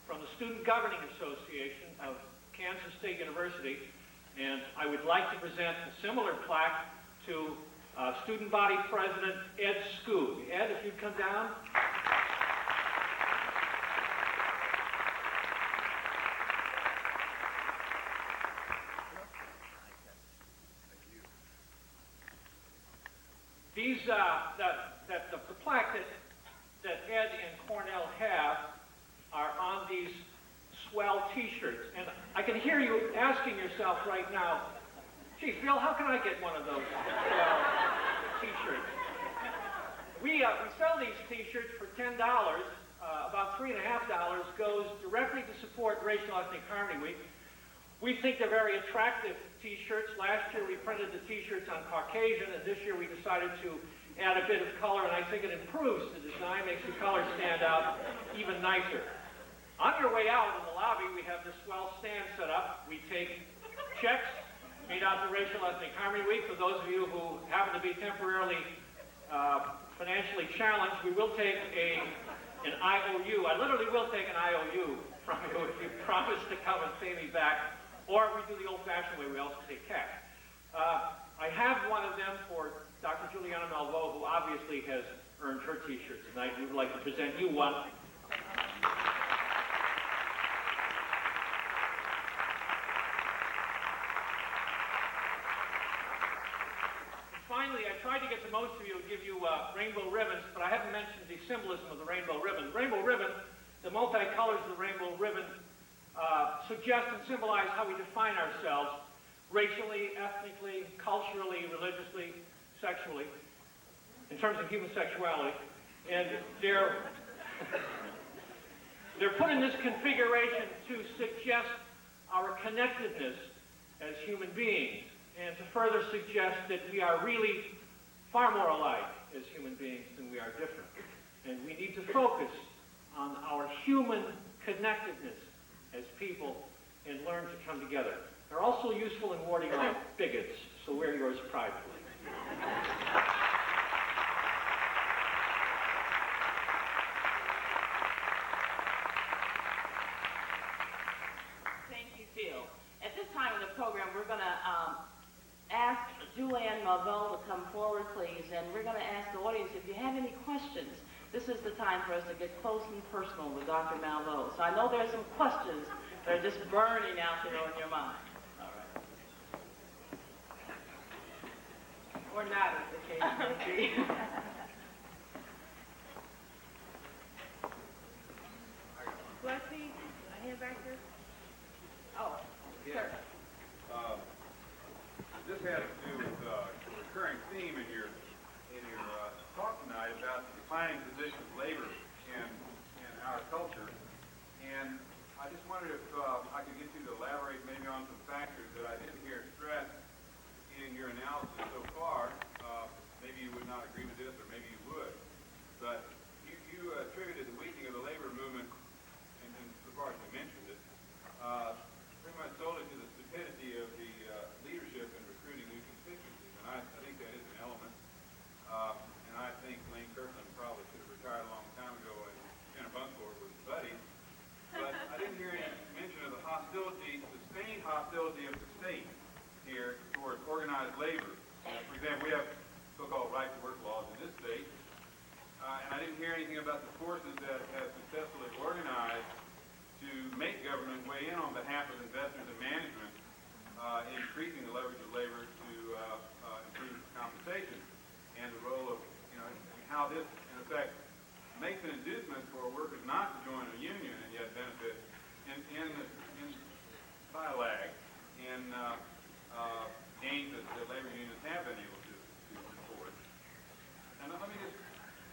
from the Student Governing Association of Kansas State University, and I would like to present a similar plaque to Student Body President Ed Skoog. Ed, if you'd come down. These, the plaque that Ed and Cornell have are on these swell T-shirts. And I can hear you asking yourself right now, gee, Phil, how can I get one of those swell T-shirts? We sell these T-shirts for $10. About $3.50 goes directly to support Racial Ethnic Harmony Week. We think they're very attractive T-shirts. Last year we printed the T-shirts on Caucasian, and this year we decided to add a bit of color, and I think it improves the design, makes the color stand out even nicer. On your way out in the lobby, we have this swell stand set up. We take checks made out to Racial Ethnic Harmony Week. For those of you who happen to be temporarily financially challenged, we will take an IOU. I literally will take an IOU from you if you promise to come and pay me back. Or we do the old-fashioned way, we also take cash. I have one of them for Dr. Julianne Malveaux, who obviously has earned her T-shirt tonight. We would like to present you one. Finally, I tried to get to most of you and give you rainbow ribbons, but I haven't mentioned the symbolism of the rainbow ribbon. The rainbow ribbon, the multicolors of the rainbow ribbon, suggest and symbolize how we define ourselves racially, ethnically, culturally, religiously, sexually, in terms of human sexuality. And they're put in this configuration to suggest our connectedness as human beings, and to further suggest that we are really far more alike as human beings than we are different. And we need to focus on our human connectedness as people and learn to come together. They're also useful in warding off bigots, so wear yours pridefully. Thank you, Phil. At this time in the program, we're going to ask Julianne Malveaux to come forward, please, and we're going to ask the audience if you have any questions. This is the time for us to get close and personal with Dr. Malveaux. So I know there's some questions that are just burning out there on your mind. All right. Or not, as the case may be. Blessy, I hand back here. Oh, yeah. sir. This has to do with a recurring theme in your talk tonight about defining position of labor in our culture. And I just wondered if I could get you to elaborate maybe on some factors that I didn't hear stressed in your analysis so far. Maybe you would not agree with this, or maybe you would. But you attributed the weakening of the labor movement, and so far as you mentioned it, pretty much solely to the stupidity of the leadership in recruiting new constituencies. And I think that is an element. And I think example, we have so-called right-to-work laws in this state, and I didn't hear anything about the forces that have successfully organized to make government weigh in on behalf of investors and management, increasing the leverage of labor to improve compensation, and the role of, how this, in effect, makes an inducement for workers not to join a union and yet benefit by a lag in gains that labor unions have been able to report. And let me just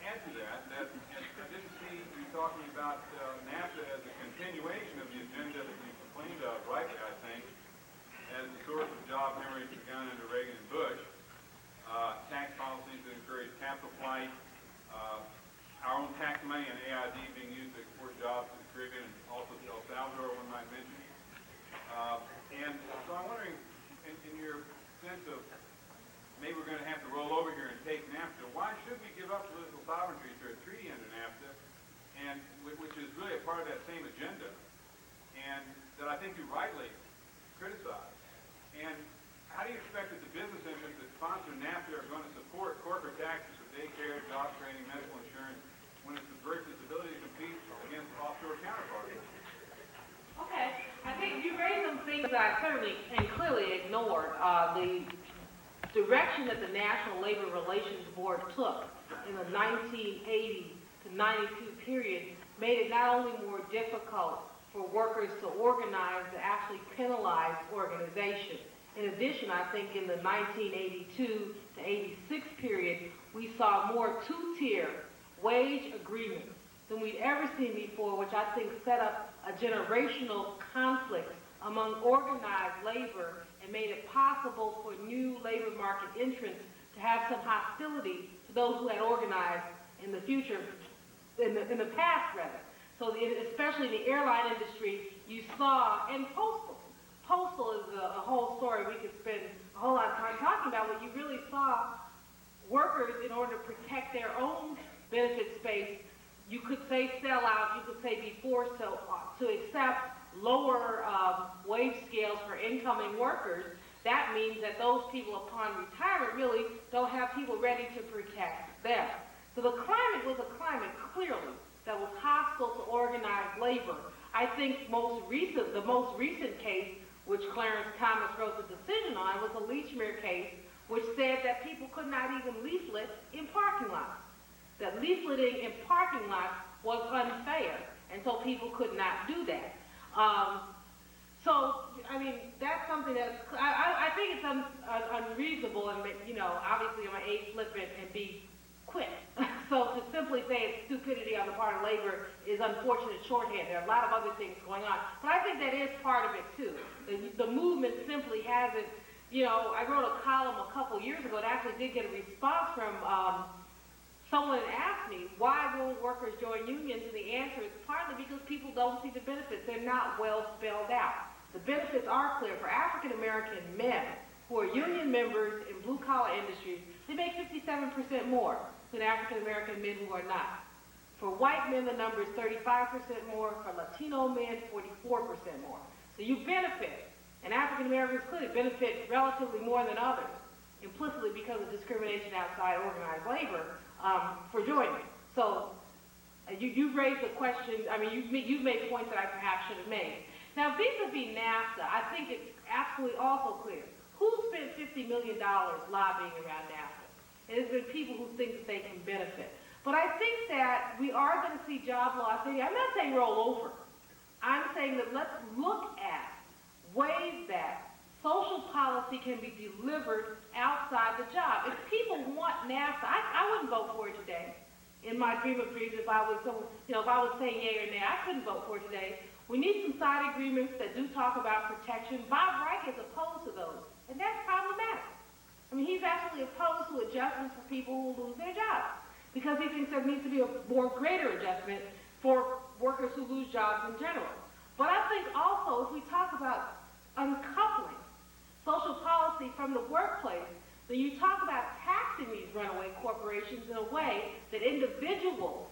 add to that I didn't see you talking about NAFTA as a continuation of the agenda that you complained of, rightly, I think, as the source of job hemorrhage begun under Reagan and Bush. Tax policies that encourage capital flight, our own tax money and AID being used to export jobs to the Caribbean and also to El Salvador, one might mention. And so I'm wondering, in your sense of maybe we're going to have to roll over here and take NAFTA, why should we give up political sovereignty to a treaty under NAFTA, and which is really a part of that same agenda, and that I think you rightly criticize? And how do you expect that the business interests that sponsor NAFTA are going to support corporate taxes for daycare, job training, medical insurance, when it subverts its ability to compete against offshore counterparties? Okay, I think you raised some things that I certainly and clearly ignored. The direction that the National Labor Relations Board took in the 1980 to 92 period made it not only more difficult for workers to organize, to actually penalize organization. In addition, I think in the 1982 to 86 period, we saw more two-tier wage agreements than we'd ever seen before, which I think set up a generational conflict among organized labor and made it possible for new labor market entrants to have some hostility to those who had organized in the future, in the past rather. So especially in the airline industry, you saw, and postal is a whole story we could spend a whole lot of time talking about, but you really saw workers, in order to protect their own benefit space, you could say sell out, you could say be forced to accept lower wage scales for incoming workers. That means that those people upon retirement really don't have people ready to protect them. So the climate was a climate clearly that was hostile to organized labor. I think the most recent case, which Clarence Thomas wrote the decision on, was the Leachmere case, which said that people could not even leaflet in parking lots. That leafleting in parking lots was unfair, and so people could not do that. So, I mean, that's something that I think it's unreasonable, and obviously I'm an A flippant and B quit. So to simply say it's stupidity on the part of labor is unfortunate shorthand. There are a lot of other things going on, but I think that is part of it too. The movement simply hasn't. I wrote a column a couple years ago that actually did get a response from someone asked me, why won't workers join unions? And the answer is partly because people don't see the benefits. They're not well spelled out. The benefits are clear. For African American men who are union members in blue collar industries, they make 57% more than African American men who are not. For white men, the number is 35% more. For Latino men, 44% more. So you benefit. And African Americans clearly benefit relatively more than others, implicitly because of discrimination outside organized labor, for joining. So you've raised the question, you've made points that I perhaps should have made. Now, vis-a-vis NAFTA, I think it's absolutely also clear. Who spent $50 million lobbying around NAFTA? It has been people who think that they can benefit. But I think that we are going to see job loss. I'm not saying roll over. I'm saying that let's look at ways that social policy can be delivered outside the job. If people want NAFTA, I wouldn't vote for it today. In my dream of dreams, if I was saying yay or nay, I couldn't vote for it today. We need some side agreements that do talk about protection. Bob Reich is opposed to those, and that's problematic. He's actually opposed to adjustments for people who lose their jobs because he thinks there needs to be a more greater adjustment for workers who lose jobs in general. But I think also if we talk about uncoupling social policy from the workplace, then you talk about taxing these runaway corporations in a way that individuals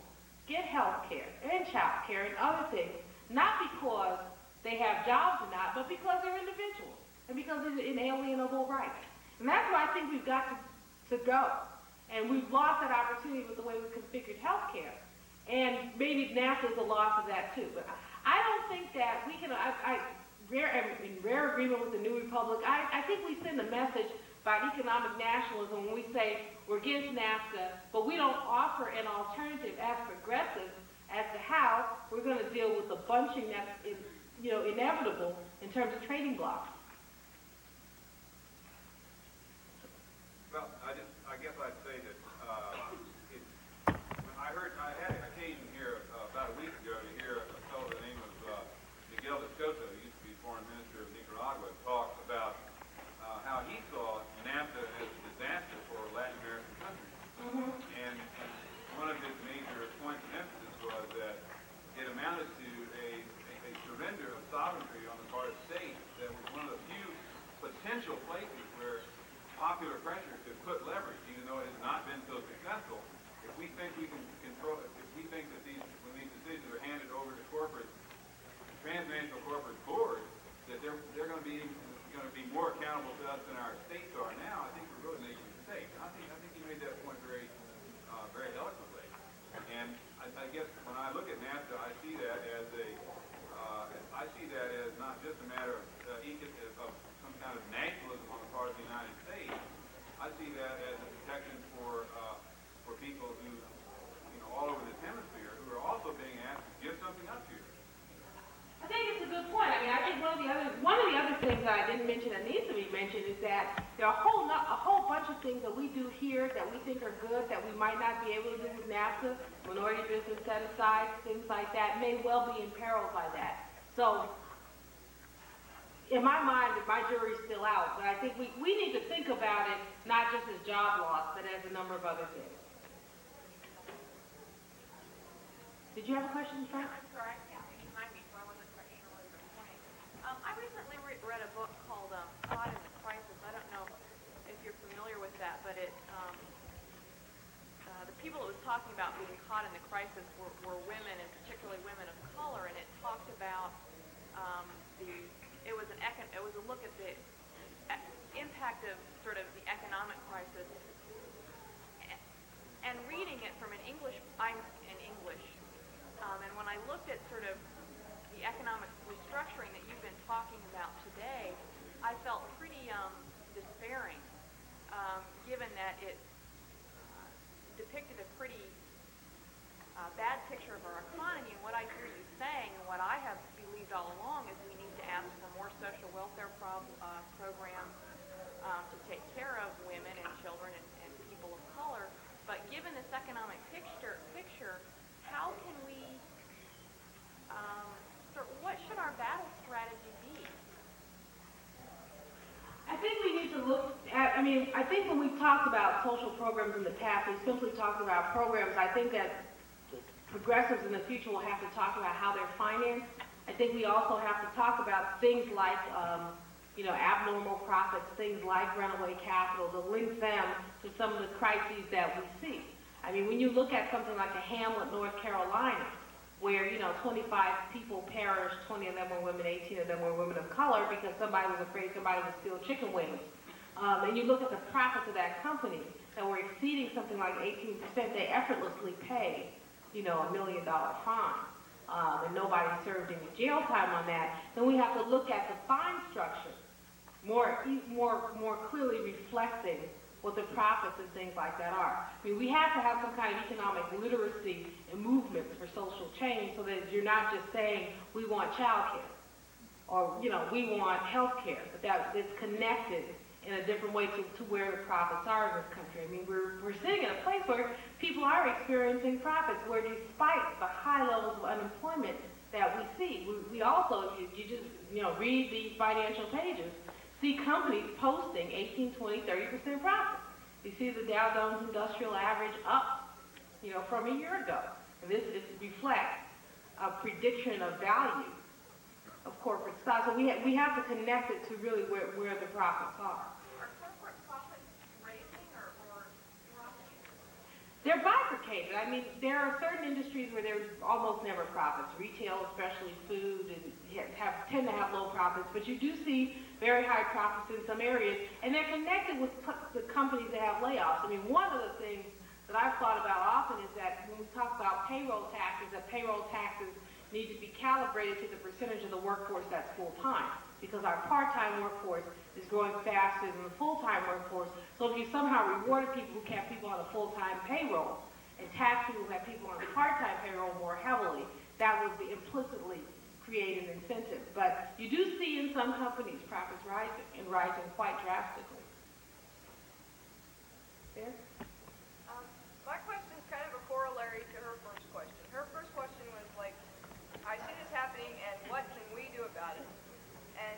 get health care and child care and other things, not because they have jobs or not, but because they're individuals and because of inalienable rights. And that's why I think we've got to to go. And we've lost that opportunity with the way we configured healthcare. And maybe NAFTA is a loss of that too. But I don't think that we can, I'm in rare agreement with the New Republic. I think we send a message about economic nationalism when we say we're against NAFTA, but we don't offer an alternative as progressives as to how we're going to deal with the bunching that's inevitable in terms of trading blocks. Well, I guess I'd say that I had an occasion here about a week ago to hear a fellow by the name of Miguel Escoto, who used to be foreign minister of Nicaragua, talk about how he saw NAFTA as a disaster for Latin American countries. Mm-hmm. And one of his major points of emphasis was that it amounted to a surrender of sovereignty on the part of states. That was one of the few potential places where popular pressure could put leverage, even though it has not been so successful. If we think we can control, if we think that when these decisions are handed over to transnational corporate boards, that they're going to be more accountable to us than our states are now, I think we're really making a mistake. And I think you made that point very eloquently. And I guess when I look at NAFTA, I see that as not just a matter of some kind of nationalism on the part of the United States. I see that as a protection for people who, all over this hemisphere, who are also being asked to give something up here. I think it's a good point. I mean, I think one of the other things that I didn't mention that needs to be mentioned is that there are a whole bunch of things that we do here that we think are good that we might not be able to do with NAFTA, minority business set aside, things like that may well be imperiled by that. So, in my mind, my jury's still out, but I think we need to think about it not just as job loss, but as a number of other things. Did you have a question, Frank? I'm sorry, yeah, you remind me, so I wasn't quite sure what you were pointing. I recently read a book called Caught in the Crisis. I don't know if you're familiar with that, but the people it was talking about being caught in the crisis were women, and particularly women of color, and it talked about it was a look at the impact of sort of the economic crisis, and reading it from I'm in English, and when I looked at sort of the economic restructuring that you've been talking about today, I felt pretty despairing, given that it depicted a pretty bad picture of our economy. And what I hear you saying, and what I have believed all along, is we need to ask for more social welfare programs to take care of women and children and people of color. But given this economic picture, how can we, what should our battle strategy be? I think we need to look at, I think when we've talked about social programs in the past, we've simply talked about programs. I think that progressives in the future will have to talk about how they're financed. I think we also have to talk about things like, abnormal profits, things like runaway capital, to link them to some of the crises that we see. I mean, when you look at something like a Hamlet, North Carolina, where, 25 people perished, 20 of them were women, 18 of them were women of color because somebody was afraid somebody would steal chicken wings. And you look at the profits of that company that were exceeding something like 18%, they effortlessly paid, $1 million fine. And nobody served any jail time on that. Then we have to look at the fine structure more clearly reflecting what the profits and things like that are. I mean, we have to have some kind of economic literacy and movements for social change so that you're not just saying we want child care or, we want health care, but that it's connected in a different way to where the profits are in this country. I mean, we're sitting in a place where people are experiencing profits, where despite the high levels of unemployment that we see, we also, if you just, read the financial pages, see companies posting 18, 20, 30% profits. You see the Dow Jones Industrial Average up, from a year ago. And this reflects a prediction of value of corporate stock. So we have to connect it to really where the profits are. Are corporate profits raising or dropping? They're bifurcated. I mean, there are certain industries where there's almost never profits. Retail, especially food, and tend to have low profits. But you do see very high profits in some areas, and they're connected with the companies that have layoffs. I mean, one of the things that I've thought about often is that when we talk about payroll taxes, that payroll taxes need to be calibrated to the percentage of the workforce that's full-time, because our part-time workforce is growing faster than the full-time workforce. So if you somehow rewarded people who kept people on a full-time payroll and taxed people who have people on a part-time payroll more heavily, that would be implicitly create an incentive. But you do see in some companies profits rising, and rising quite drastically. There? My question is kind of a corollary to her first question. Her first question was like, I see this happening, and what can we do about it? And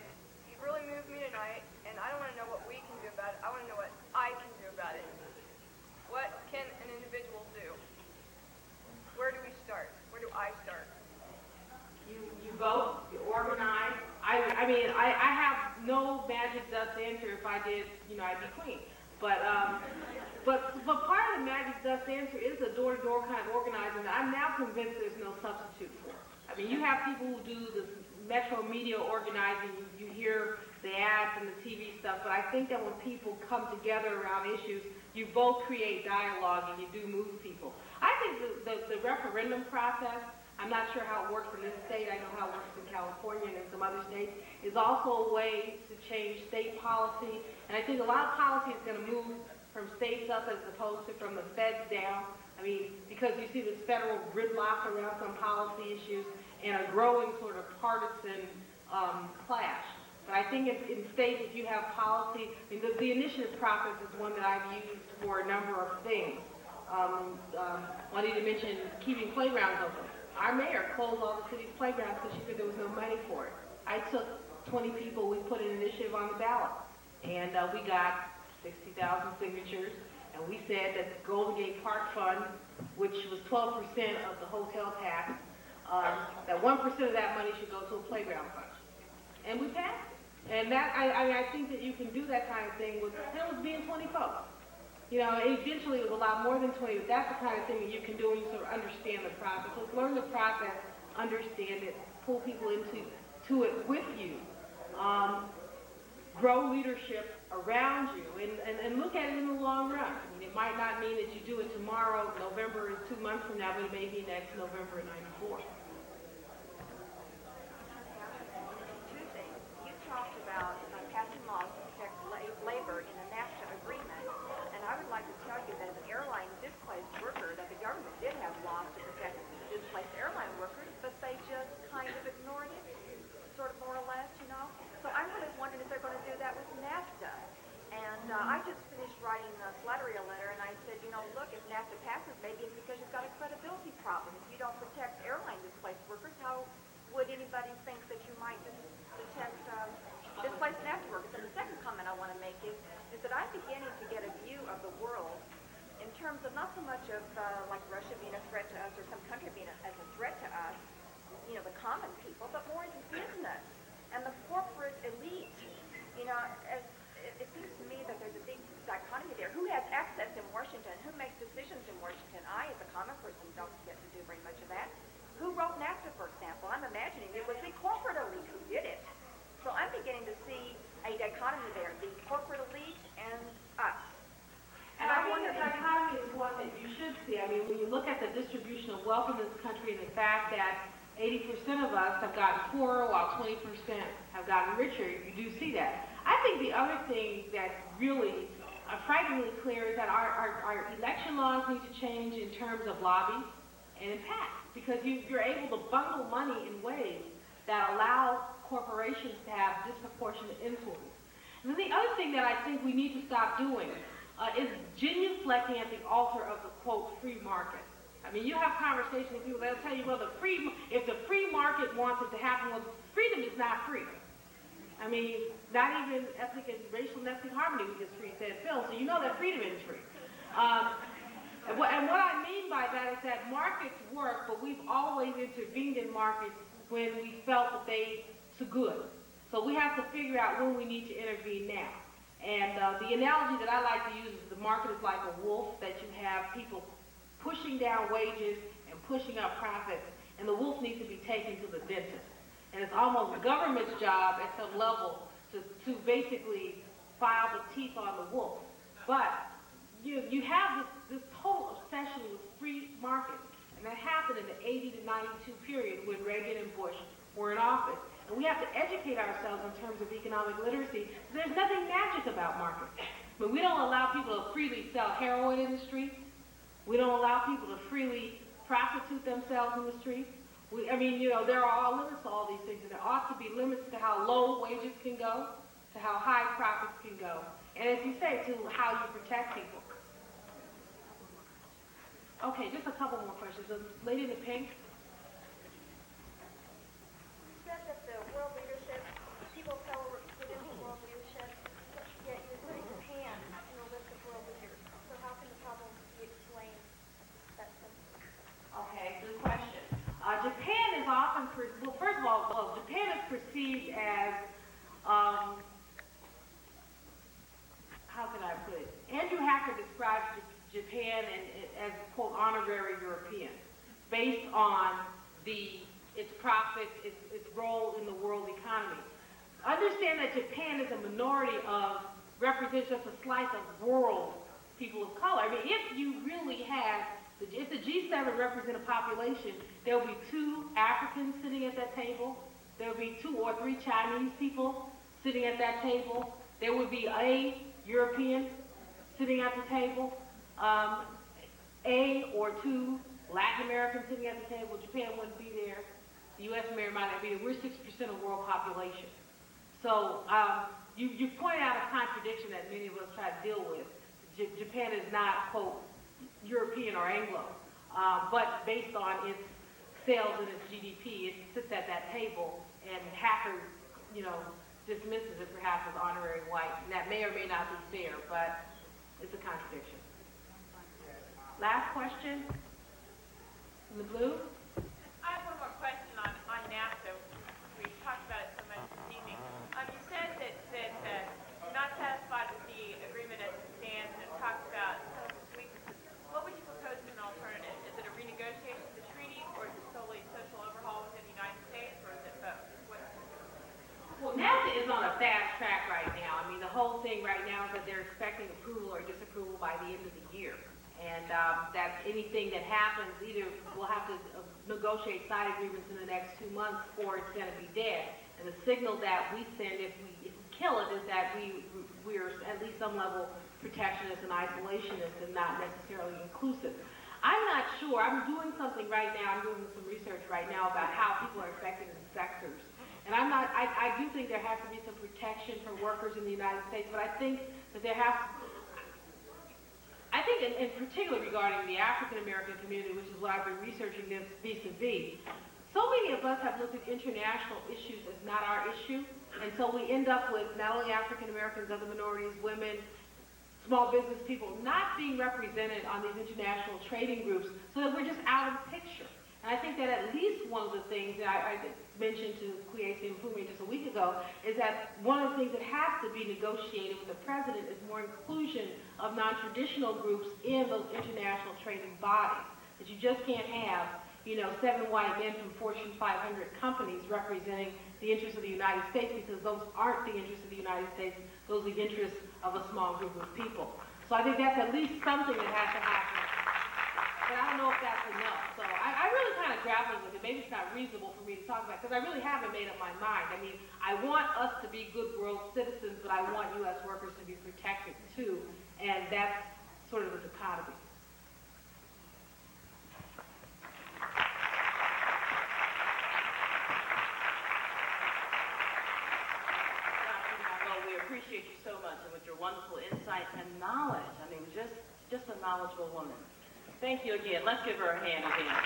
it really moved me tonight, and I don't want to know what we can do about it. I want to know what I can do about it. What can an individual do? Where do we start? Where do I start? You vote, you organize. I mean, I have no magic dust answer. If I did, I'd be queen. But part of the magic dust answer is the door-to-door kind of organizing that I'm now convinced there's no substitute for. I mean, you have people who do the metro media organizing. You hear the ads and the TV stuff, but I think that when people come together around issues, you both create dialogue and you do move people. I think the referendum process, I'm not sure how it works in this state, I know how it works in California and in some other states, is also a way to change state policy. And I think a lot of policy is going to move from states up as opposed to from the feds down. I mean, because you see this federal gridlock around some policy issues and a growing sort of partisan clash. But I think in states, if you have policy, I mean, the initiative process is one that I've used for a number of things. Juanita mentioned keeping playgrounds open. Our mayor closed all the city's playgrounds because she said there was no money for it. I took 20 people, we put an initiative on the ballot, and we got 60,000 signatures, and we said that the Golden Gate Park Fund, which was 12% of the hotel tax, that 1% of that money should go to a playground fund. And we passed it. And that, I think that you can do that kind of thing with, it was being 20 folks. Eventually it was a lot more than 20, but that's the kind of thing that you can do when you sort of understand the process. So learn the process, understand it, pull people into it with you, grow leadership around you, and look at it in the long run. I mean, it might not mean that you do it tomorrow, November is 2 months from now, but it may be next November of '94. Two things. You talked about passing laws to protect labor in a NAFTA agreement. And I would like to tell you that as an airline displaced worker, that the government did have laws to protect displaced airline workers, but they just kind of ignored it, sort of more or less, So I'm really wondering if they're going to do that with NAFTA. And I just finished writing Slattery a letter, and I said, look, if NAFTA passes, maybe it's because you've got a credibility problem. If you don't protect airline displaced workers, how would anybody think that you might protect displaced NAFTA workers? And the second comment I want to make is that I'm beginning to get a view of the world in terms of not so much of like Russia being a threat to us or some country being as a threat to us, the common people, but more into business and the corporate elite. As it seems to me that there's a big dichotomy there. Who has access in Washington? Who makes decisions in Washington? I, as a common person, don't get to do very much of that. Who wrote NAFTA, for example? I'm imagining it was the corporate elite who did it. So I'm beginning to see a dichotomy there, the corporate elite and us. And I think the dichotomy is one that you should see. I mean, when you look at the distribution of wealth in this country and the fact that 80% of us have gotten poorer while 20% have gotten richer, you do see that. I think the other thing that's really frighteningly clear is that our election laws need to change in terms of lobby and impact, because you're able to bundle money in ways that allow corporations to have disproportionate influence. And the other thing that I think we need to stop doing is genuflecting at the altar of the, quote, free market. I mean, you have conversations with people, they'll tell you, well, if the free market wants it to happen, well, freedom is not free. I mean, not even ethnic and racial and ethnic harmony is free, said Phil, so you know that freedom is free. And what I mean by that is that markets work, but we've always intervened in markets when we felt that they too good. So we have to figure out when we need to intervene now. And the analogy that I like to use is the market is like a wolf, that you have people pushing down wages and pushing up profits, and the wolf needs to be taken to the dentist. And it's almost the government's job at some level to basically file the teeth on the wolf. But you have this total obsession with free market, and that happened in the 80 to 92 period when Reagan and Bush were in office. And we have to educate ourselves in terms of economic literacy. There's nothing magic about markets. I mean, we don't allow people to freely sell heroin in the streets. We don't allow people to freely prostitute themselves in the streets. There are all limits to all these things, and there ought to be limits to how low wages can go, to how high profits can go, and as you say, to how you protect people. Okay, just a couple more questions. The lady in the pink. You said that the world leadership, people of color were put into world leadership, yet you're putting Japan in the list of world leaders. So how can the problem be explained? That's Okay, good question. Japan is often, first of all, Japan is perceived as, how can I put it? Andrew Hacker describes Japan as, quote, honorary European, based on its profits, its role in the world economy. Understand that Japan is a minority represents just a slice of world people of color. I mean, if you really had, if the G7 represent a population, there will be 2 Africans sitting at that table. There will be 2 or 3 Chinese people sitting at that table. There would be a European sitting at the table. A or 2 Latin Americans sitting at the table. Japan wouldn't be there. The U.S. might not be there. We're 60% of world population. So you pointed out a contradiction that many of us try to deal with. Japan is not, quote, European or Anglo, but based on its sales and its GDP, it sits at that table, and Hacker, dismisses it perhaps as honorary white, and that may or may not be fair, but it's a contradiction. Last question, in the blue. I have one more question on NAFTA. We've talked about it so much this evening. You said that you're not satisfied with the agreement as it stands, and it talks about some of its weaknesses. What would you propose as an alternative? Is it a renegotiation of the treaty, or is it solely social overhaul within the United States, or is it both? Well, NAFTA is on a fast track right now. I mean, the whole thing right now is that they're expecting approval or disapproval by the end of the year. And that anything that happens, either we'll have to negotiate side agreements in the next 2 months, or it's going to be dead. And the signal that we send if we kill it is that we're at least some level protectionist and isolationist and not necessarily inclusive. I'm not sure. I'm doing something right now. I'm doing some research right now about how people are affected in sectors. And I do think there has to be some protection for workers in the United States, but I think that there has to, in particular regarding the African American community, which is what I've been researching this vis-a-vis, so many of us have looked at international issues as not our issue, and so we end up with not only African Americans, other minorities, women, small business people not being represented on these international trading groups, so that we're just out of the picture. And I think that at least one of the things that I mentioned to Kwesi Mpume just a week ago is that one of the things that has to be negotiated with the president is more inclusion of non-traditional groups in those international trading bodies. That you just can't have, 7 white men from Fortune 500 companies representing the interests of the United States, because those aren't the interests of the United States, those are the interests of a small group of people. So I think that's at least something that has to happen. But I don't know if that's enough. So I really kind of grapple with it. Maybe it's not reasonable for me to talk about, because I really haven't made up my mind. I mean, I want us to be good world citizens, but I want U.S. workers to be protected too. And that's sort of a dichotomy. Dr. Malveaux, we appreciate you so much, and with your wonderful insights and knowledge. I mean, just a knowledgeable woman. Thank you again. Let's give her a hand again.